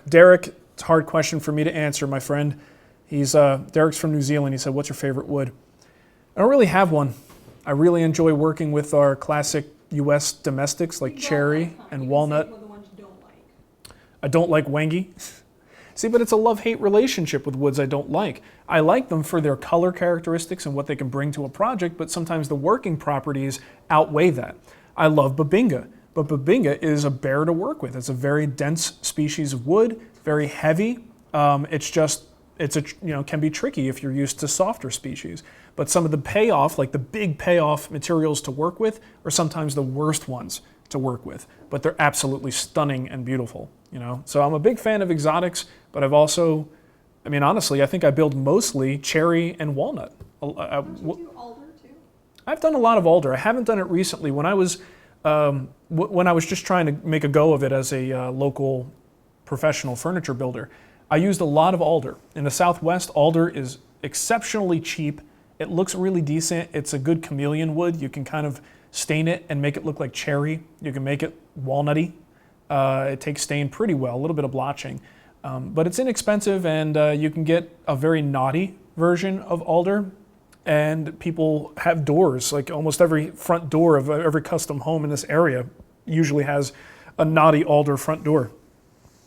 A: Derek, it's a hard question for me to answer, my friend. Derek's from New Zealand. He said, what's your favorite wood? I don't really have one. I really enjoy working with our classic U.S. domestics like cherry and walnut. I don't like wangi. See, but it's a love-hate relationship with woods I don't like. I like them for their color characteristics and what they can bring to a project, but sometimes the working properties outweigh that. I love Babinga, but Babinga is a bear to work with. It's a very dense species of wood, very heavy. Can be tricky if you're used to softer species. But some of the payoff, like the big payoff materials to work with, are sometimes the worst ones to work with. But they're absolutely stunning and beautiful, So I'm a big fan of exotics, but honestly, I think I build mostly cherry and walnut.
B: Don't you do alder too?
A: I've done a lot of alder. I haven't done it recently. When I was just trying to make a go of it as a local professional furniture builder, I used a lot of alder. In the Southwest, alder is exceptionally cheap. It looks really decent. It's a good chameleon wood. You can kind of stain it and make it look like cherry. You can make it walnutty. It takes stain pretty well, a little bit of blotching. But it's inexpensive, and you can get a very naughty version of alder. And people have doors, like almost every front door of every custom home in this area usually has a naughty alder front door.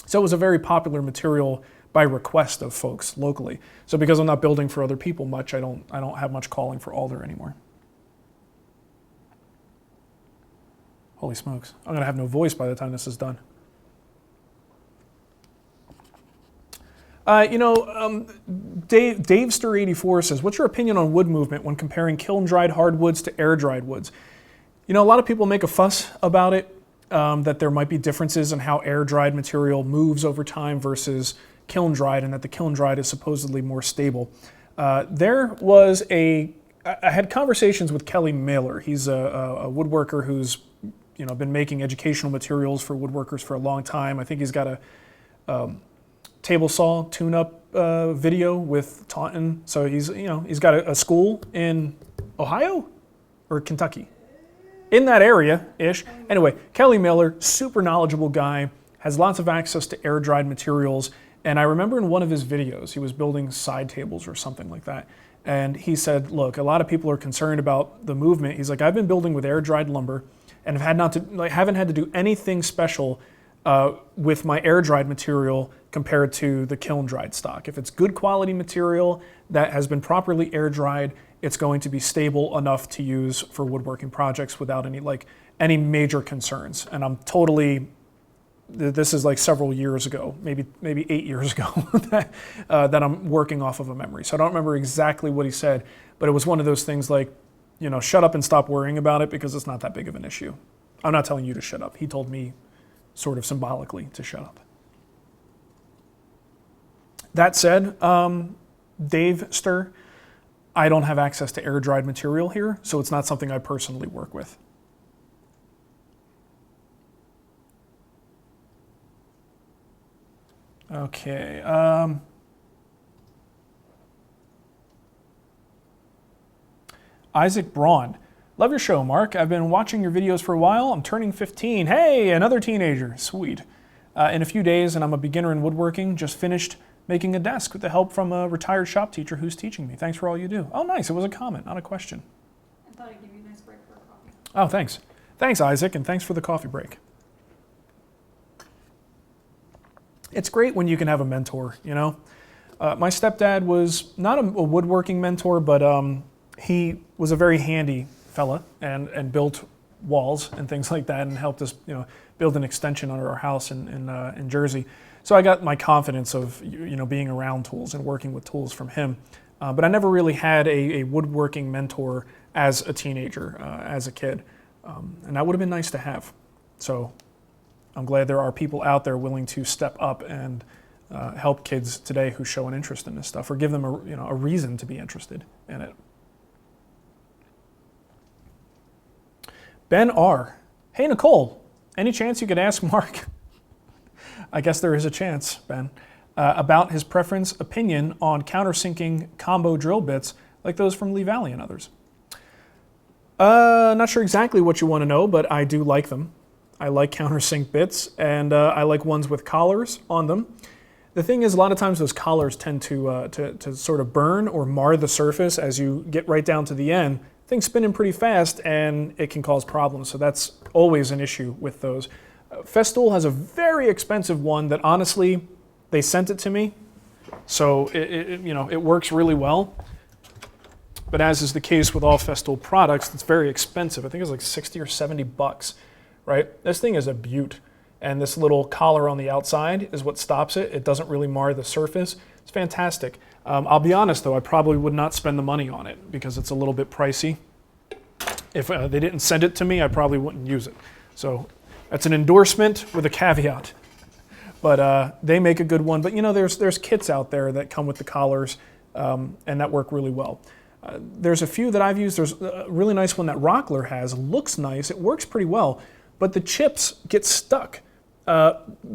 A: So it was a very popular material by request of folks locally. So because I'm not building for other people much, I don't have much calling for alder anymore. Holy smokes, I'm gonna have no voice by the time this is done. Davester84 says, what's your opinion on wood movement when comparing kiln-dried hardwoods to air-dried woods? A lot of people make a fuss about it, that there might be differences in how air-dried material moves over time versus kiln-dried, and that the kiln-dried is supposedly more stable. I had conversations with Kelly Mailer. He's a woodworker who's been making educational materials for woodworkers for a long time. I think he's got a table saw tune-up video with Taunton. So he's got a school in Ohio or Kentucky, in that area-ish. Anyway, Kelly Miller, super knowledgeable guy, has lots of access to air-dried materials. And I remember in one of his videos, he was building side tables or something like that. And he said, look, a lot of people are concerned about the movement. He's like, I've been building with air-dried lumber and haven't had to do anything special with my air-dried material compared to the kiln-dried stock. If it's good quality material that has been properly air-dried, it's going to be stable enough to use for woodworking projects without any major concerns. And I'm totally, this is like several years ago, maybe 8 years ago, that I'm working off of a memory. So I don't remember exactly what he said, but it was one of those things like, shut up and stop worrying about it because it's not that big of an issue. I'm not telling you to shut up. He told me sort of symbolically to shut up. That said, Dave Stir, I don't have access to air-dried material here, so it's not something I personally work with. Okay. Isaac Braun. Love your show, Mark. I've been watching your videos for a while. I'm turning 15. Hey, another teenager. Sweet. In a few days, and I'm a beginner in woodworking. Just finished making a desk with the help from a retired shop teacher who's teaching me. Thanks for all you do. Oh, nice. It was a comment, not a question.
B: I thought I'd give you a nice break for a coffee.
A: Oh, thanks. Thanks, Isaac, and thanks for the coffee break. It's great when you can have a mentor, My stepdad was not a woodworking mentor, but he was a very handy fella and built walls and things like that and helped us, build an extension under our house in Jersey. So I got my confidence of, being around tools and working with tools from him. But I never really had a woodworking mentor as a teenager, as a kid. And that would have been nice to have. So I'm glad there are people out there willing to step up and help kids today who show an interest in this stuff, or give them a reason to be interested in it. Ben R. Hey, Nicole, any chance you could ask Mark, I guess there is a chance, Ben, about his opinion on countersinking combo drill bits like those from Lee Valley and others? Not sure exactly what you want to know, but I do like them. I like countersink bits, and I like ones with collars on them. The thing is, a lot of times those collars tend to sort of burn or mar the surface as you get right down to the end. Things spinning pretty fast, and it can cause problems, so that's always an issue with those. Festool has a very expensive one that honestly, They sent it to me, so it works really well. But as is the case with all Festool products, it's very expensive. I think it's like 60 or 70 bucks, right? This thing is a beaut. And this little collar on the outside is what stops it. It doesn't really mar the surface. It's fantastic. I'll be honest though, I probably would not spend the money on it because it's a little bit pricey. If they didn't send it to me, I probably wouldn't use it. So that's an endorsement with a caveat. But they make a good one. But there's kits out there that come with the collars and that work really well. There's a few that I've used. There's a really nice one that Rockler has. Looks nice. It works pretty well. But the chips get stuck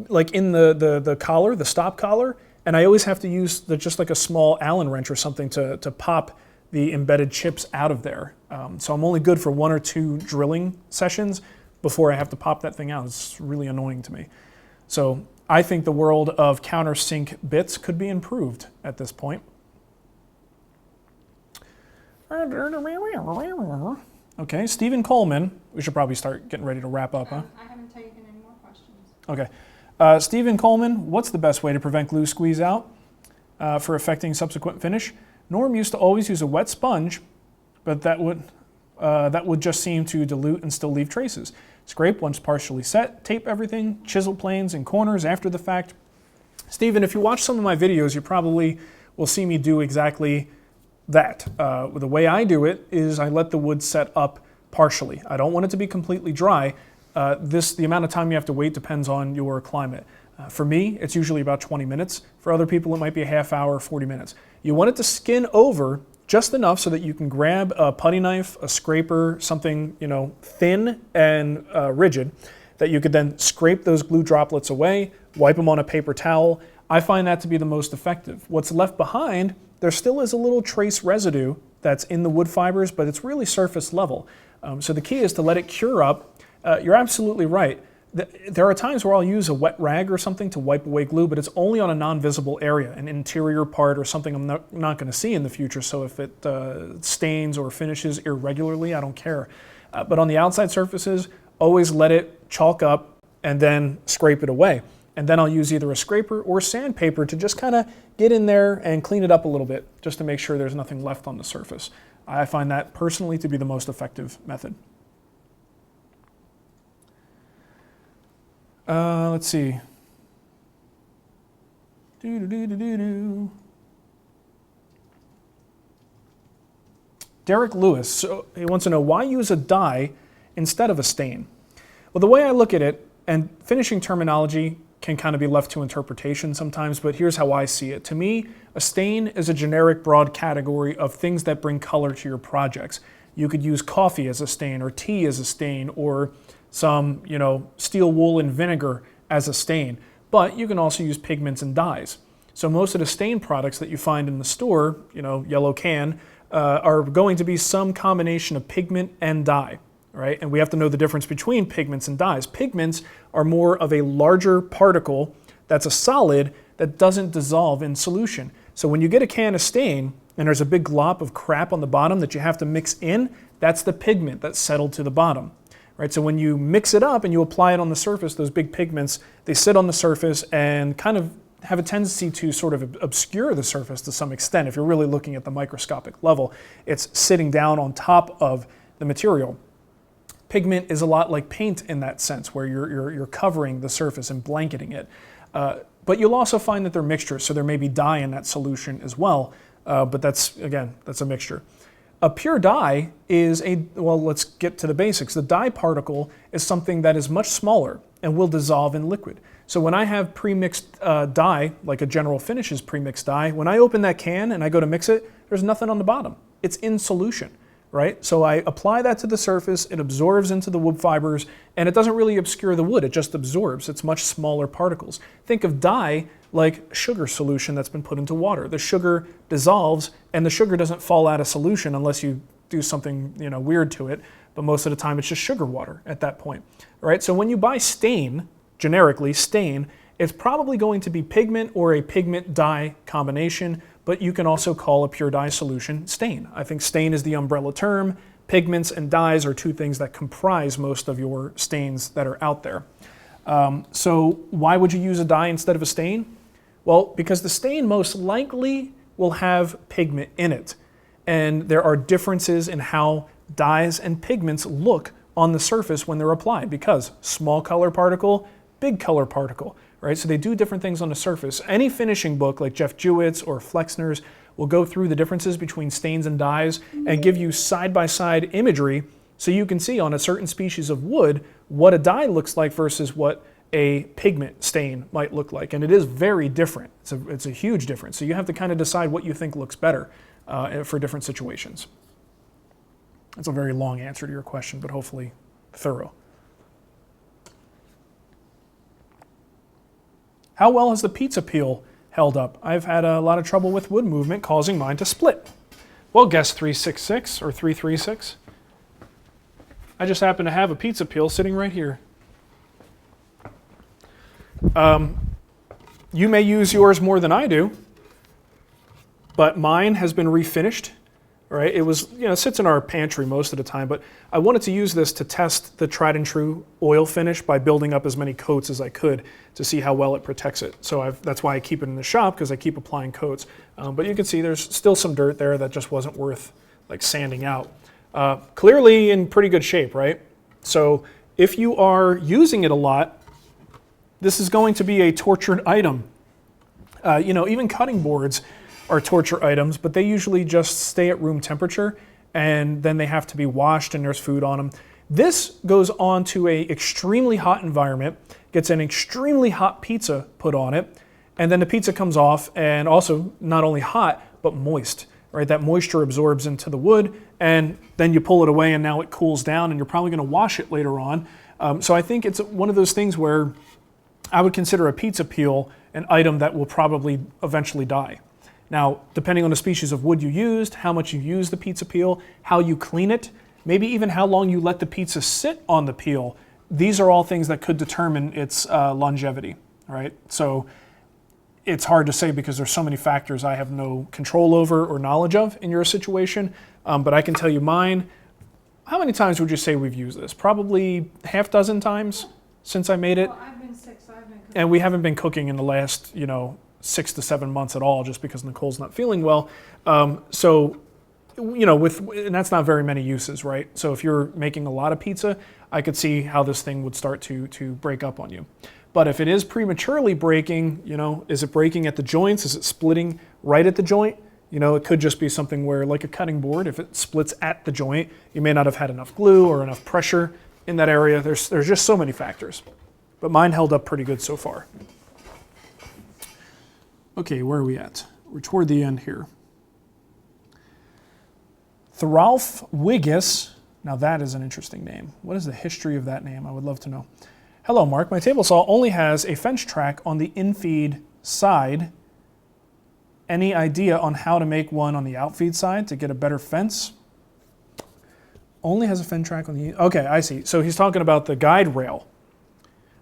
A: like in the collar, the stop collar. And I always have to use just like a small Allen wrench or something to pop the embedded chips out of there. So I'm only good for 1 or 2 drilling sessions before I have to pop that thing out. It's really annoying to me. So I think the world of countersink bits could be improved at this point. Okay, Stephen Coleman. We should probably start getting ready to wrap up, huh?
B: I haven't taken any more questions.
A: Okay. Stephen Coleman, what's the best way to prevent glue squeeze out for affecting subsequent finish? Norm used to always use a wet sponge, but that would just seem to dilute and still leave traces. Scrape once partially set, tape everything, chisel planes and corners after the fact. Stephen, if you watch some of my videos, you probably will see me do exactly that. The way I do it is I let the wood set up partially. I don't want it to be completely dry. The amount of time you have to wait depends on your climate. For me, it's usually about 20 minutes. For other people, it might be a half hour, 40 minutes. You want it to skin over just enough so that you can grab a putty knife, a scraper, something thin and rigid, that you could then scrape those glue droplets away, wipe them on a paper towel. I find that to be the most effective. What's left behind, there still is a little trace residue that's in the wood fibers, but it's really surface level. So the key is to let it cure up. You're absolutely right. There are times where I'll use a wet rag or something to wipe away glue, but it's only on a non-visible area, an interior part or something I'm not going to see in the future. So if it stains or finishes irregularly, I don't care. But on the outside surfaces, always let it chalk up and then scrape it away. And then I'll use either a scraper or sandpaper to just kind of get in there and clean it up a little bit, just to make sure there's nothing left on the surface. I find that personally to be the most effective method. Let's see. Derek Lewis, so he wants to know, why use a dye instead of a stain? Well, the way I look at it, and finishing terminology can kind of be left to interpretation sometimes, but here's how I see it. To me, a stain is a generic broad category of things that bring color to your projects. You could use coffee as a stain, or tea as a stain, or some, steel wool and vinegar as a stain. But you can also use pigments and dyes. So most of the stain products that you find in the store, yellow can, are going to be some combination of pigment and dye, right? And we have to know the difference between pigments and dyes. Pigments are more of a larger particle that's a solid that doesn't dissolve in solution. So when you get a can of stain and there's a big glop of crap on the bottom that you have to mix in, that's the pigment that's settled to the bottom. Right, so when you mix it up and you apply it on the surface, those big pigments, they sit on the surface and kind of have a tendency to sort of obscure the surface to some extent. If you're really looking at the microscopic level, it's sitting down on top of the material. Pigment is a lot like paint in that sense, where you're covering the surface and blanketing it. But you'll also find that they're mixtures, so there may be dye in that solution as well. But that's a mixture. A pure dye is let's get to the basics. The dye particle is something that is much smaller and will dissolve in liquid. So when I have pre-mixed dye, like a General Finishes pre-mixed dye, when I open that can and I go to mix it, there's nothing on the bottom. It's in solution, right? So I apply that to the surface, it absorbs into the wood fibers, and it doesn't really obscure the wood, it just absorbs. It's much smaller particles. Think of dye like sugar solution that's been put into water. The sugar dissolves and the sugar doesn't fall out of solution unless you do something weird to it, but most of the time it's just sugar water at that point. All right, so when you buy stain, generically stain, it's probably going to be pigment or a pigment dye combination, but you can also call a pure dye solution stain. I think stain is the umbrella term. Pigments and dyes are two things that comprise most of your stains that are out there. So why would you use a dye instead of a stain? Well, because the stain most likely will have pigment in it. And there are differences in how dyes and pigments look on the surface when they're applied, because small color particle, big color particle, right? So they do different things on the surface. Any finishing book like Jeff Jewett's or Flexner's will go through the differences between stains and dyes and give you side-by-side imagery so you can see on a certain species of wood what a dye looks like versus what a pigment stain might look like. And it is very different. It's a huge difference. So you have to kind of decide what you think looks better for different situations. That's a very long answer to your question, but hopefully thorough. How well has the pizza peel held up? I've had a lot of trouble with wood movement causing mine to split. Well, guess 366 or 336. I just happen to have a pizza peel sitting right here. You may use yours more than I do, but mine has been refinished. Right? It was, it sits in our pantry most of the time, but I wanted to use this to test the tried and true oil finish by building up as many coats as I could to see how well it protects it. So that's why I keep it in the shop, because I keep applying coats. But you can see there's still some dirt there that just wasn't worth like sanding out. Clearly in pretty good shape, right? So if you are using it a lot, this is going to be a tortured item. Even cutting boards are torture items, but they usually just stay at room temperature and then they have to be washed and there's food on them. This goes on to a extremely hot environment, gets an extremely hot pizza put on it, and then the pizza comes off and also not only hot, but moist, right? That moisture absorbs into the wood and then you pull it away and now it cools down and you're probably gonna wash it later on. So I think it's one of those things where I would consider a pizza peel an item that will probably eventually die. Now, depending on the species of wood you used, how much you use the pizza peel, how you clean it, maybe even how long you let the pizza sit on the peel, these are all things that could determine its longevity, right? So it's hard to say because there's so many factors I have no control over or knowledge of in your situation, but I can tell you mine. How many times would you say we've used this? Probably half dozen times since I made it.
C: Well, I've been sick, so I've been cooking.
A: And we haven't been cooking in the last, 6 to 7 months at all, just because Nicole's not feeling well. And that's not very many uses, right? So if you're making a lot of pizza, I could see how this thing would start to break up on you. But if it is prematurely breaking, is it breaking at the joints? Is it splitting right at the joint? It could just be something where, like a cutting board, if it splits at the joint, you may not have had enough glue or enough pressure in that area. There's just so many factors. But mine held up pretty good so far. Okay, where are we at? We're toward the end here. Thralf Wiggis. Now that is an interesting name. What is the history of that name? I would love to know. Hello, Mark. My table saw only has a fence track on the infeed side. Any idea on how to make one on the outfeed side to get a better fence? Only has a fence track on the... Okay, I see. So he's talking about the guide rail.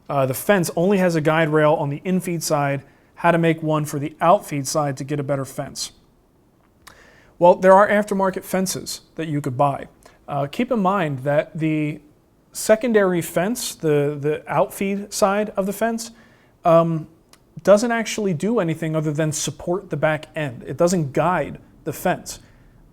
A: The fence only has a guide rail on the infeed side. How to make one for the outfeed side to get a better fence. Well, there are aftermarket fences that you could buy. Keep in mind that the secondary fence, the outfeed side of the fence, doesn't actually do anything other than support the back end. It doesn't guide the fence.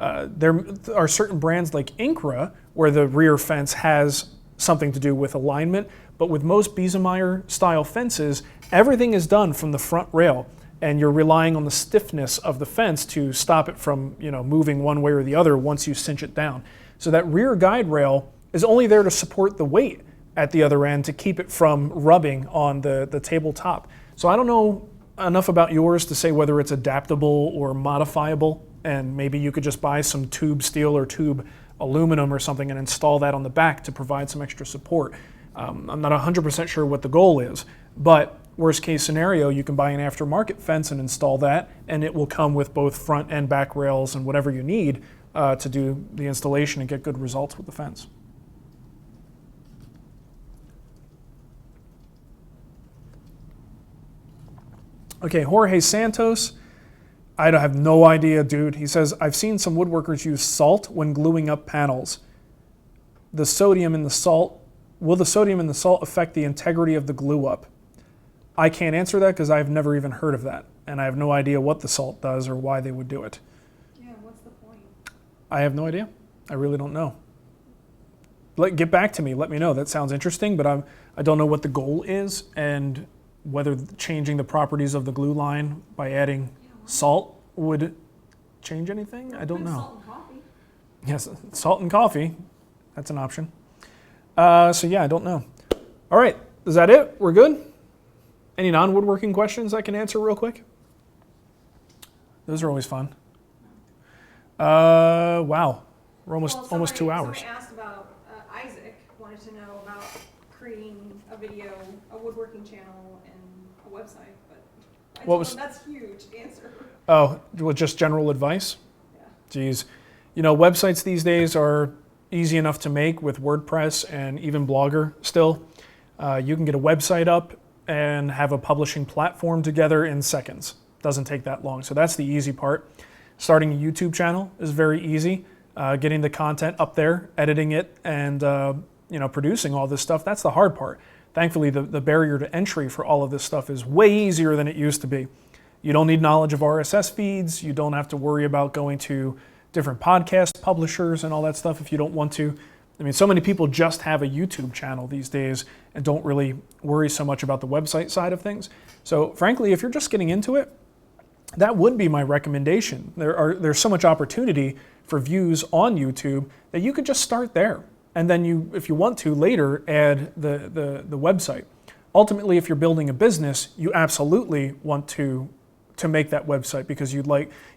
A: There are certain brands like Incra where the rear fence has something to do with alignment, but with most Biesemeyer style fences, everything is done from the front rail and you're relying on the stiffness of the fence to stop it from moving one way or the other once you cinch it down. So that rear guide rail is only there to support the weight at the other end to keep it from rubbing on the tabletop. So I don't know enough about yours to say whether it's adaptable or modifiable, and maybe you could just buy some tube steel or tube aluminum or something and install that on the back to provide some extra support. I'm not 100% sure what the goal is, but worst case scenario, you can buy an aftermarket fence and install that, and it will come with both front and back rails and whatever you need to do the installation and get good results with the fence. Okay, Jorge Santos. I have no idea, dude. He says, I've seen some woodworkers use salt when gluing up panels. Will the sodium in the salt affect the integrity of the glue up? I can't answer that because I've never even heard of that. and I have no idea what the salt does or why they would do it.
B: Yeah, what's the point?
A: I have no idea. I really don't know. Get back to me. Let me know. That sounds interesting, but I don't know what the goal is and whether changing the properties of the glue line by adding salt would change anything. I don't know.
B: Salt and coffee.
A: Yes, salt and coffee. That's an option. So yeah, I don't know. All right, is that it? We're good? Any non-woodworking questions I can answer real quick? Those are always fun. Wow, we're almost 2 hours.
B: Somebody asked about Isaac, wanted to know about creating a video, a woodworking channel, and a website, but I told him that's huge answer.
A: Oh, well, just general advice?
B: Yeah.
A: Geez. You know, websites these days are easy enough to make with WordPress and even Blogger still. You can get a website up and have a publishing platform together in seconds. Doesn't take that long. So that's the easy part. Starting a YouTube channel is very easy. Getting the content up there, editing it, and producing all this stuff, that's the hard part. Thankfully, the barrier to entry for all of this stuff is way easier than it used to be. You don't need knowledge of RSS feeds. You don't have to worry about going to different podcast publishers and all that stuff if you don't want to. I mean, so many people just have a YouTube channel these days and don't really worry so much about the website side of things. So frankly, if you're just getting into it, that would be my recommendation. There's so much opportunity for views on YouTube that you could just start there. And then you, if you want to, later add the website. Ultimately, if you're building a business, you absolutely want to make that website because you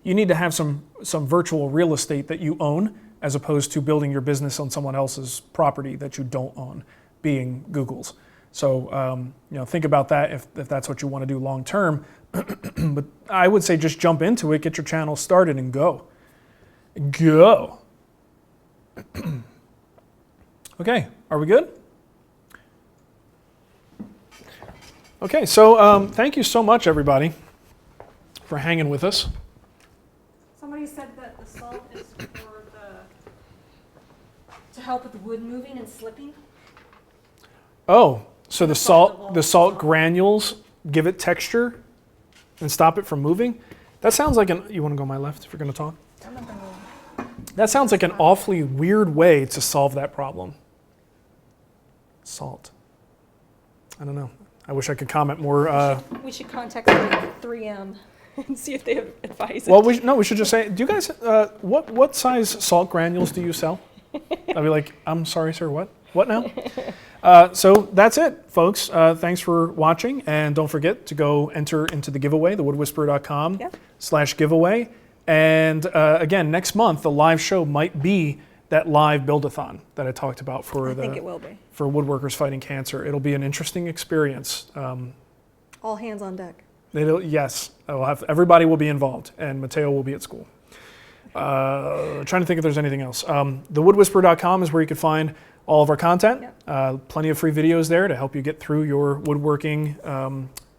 A: need to have some virtual real estate that you own as opposed to building your business on someone else's property that you don't own, being Google's. So think about that if that's what you want to do long term. But I would say just jump into it, get your channel started, and go. Go. Okay, are we good? Okay, so thank you so much, everybody, for hanging with us.
B: Somebody said that the salt is to help with the wood moving and slipping.
A: Oh, so the salt granules give it texture and stop it from moving? That sounds like you want to go on my left if you're going to talk?
B: I'm not gonna.
A: That sounds like an awfully weird way to solve that problem. Salt. I don't know. I wish I could comment more.
B: We should contact 3M and see if they have advice.
A: Well, we should just say, do you guys, what size salt granules do you sell? I'd be like, I'm sorry, sir, what? What now? So that's it, folks. Thanks for watching, and don't forget to go enter into the giveaway, thewoodwhisperer.com/giveaway. And again, next month, the live show might be that live build-a-thon that I talked about for
B: I think it will be.
A: For woodworkers fighting cancer. It'll be an interesting experience.
B: All hands on deck.
A: Yes, everybody will be involved, and Mateo will be at school. Trying to think if there's anything else. Thewoodwhisperer.com is where you can find all of our content. Yep. Plenty of free videos there to help you get through your woodworking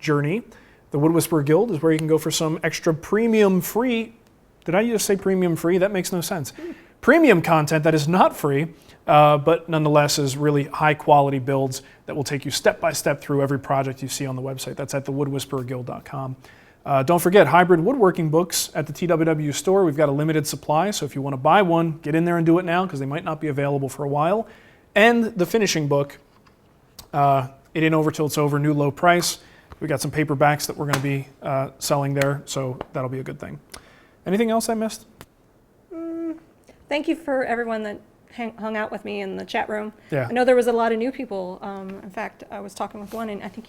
A: journey. The Wood Whisperer Guild is where you can go for some extra premium free. Did I just say premium free? That makes no sense. Premium content that is not free, but nonetheless is really high quality builds that will take you step by step through every project you see on the website. That's at thewoodwhispererguild.com. Don't forget, hybrid woodworking books at the TWW store. We've got a limited supply, so if you want to buy one, get in there and do it now because they might not be available for a while. And the finishing book, It Ain't Over Till It's Over, new low price. We got some paperbacks that we're going to be selling there, so that'll be a good thing. Anything else I missed?
B: Thank you for everyone that hung out with me in the chat room.
A: Yeah.
B: I know there was a lot of new people. In fact, I was talking with one, and I think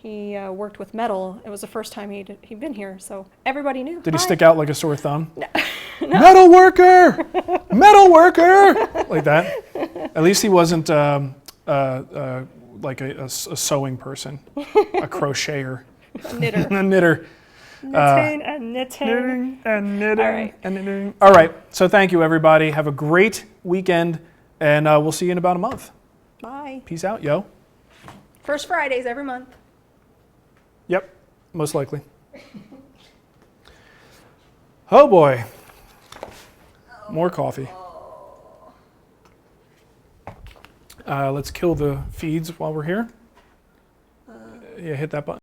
B: he worked with metal. It was the first time he'd been here, so everybody knew.
A: Did he stick out like a sore thumb? No. Metal worker! Metal worker! Like that? At least he wasn't like a sewing person, a crocheter.
B: A knitter.
A: A knitter.
B: Knitting and knitting.
A: Knitting and knitting
B: All right.
A: and knitting. All right, so thank you, everybody. Have a great weekend, and we'll see you in about a month.
B: Bye.
A: Peace out, yo.
B: First Fridays every month.
A: Yep, most likely. Oh boy. More coffee. Let's kill the feeds while we're here. Yeah, hit that button.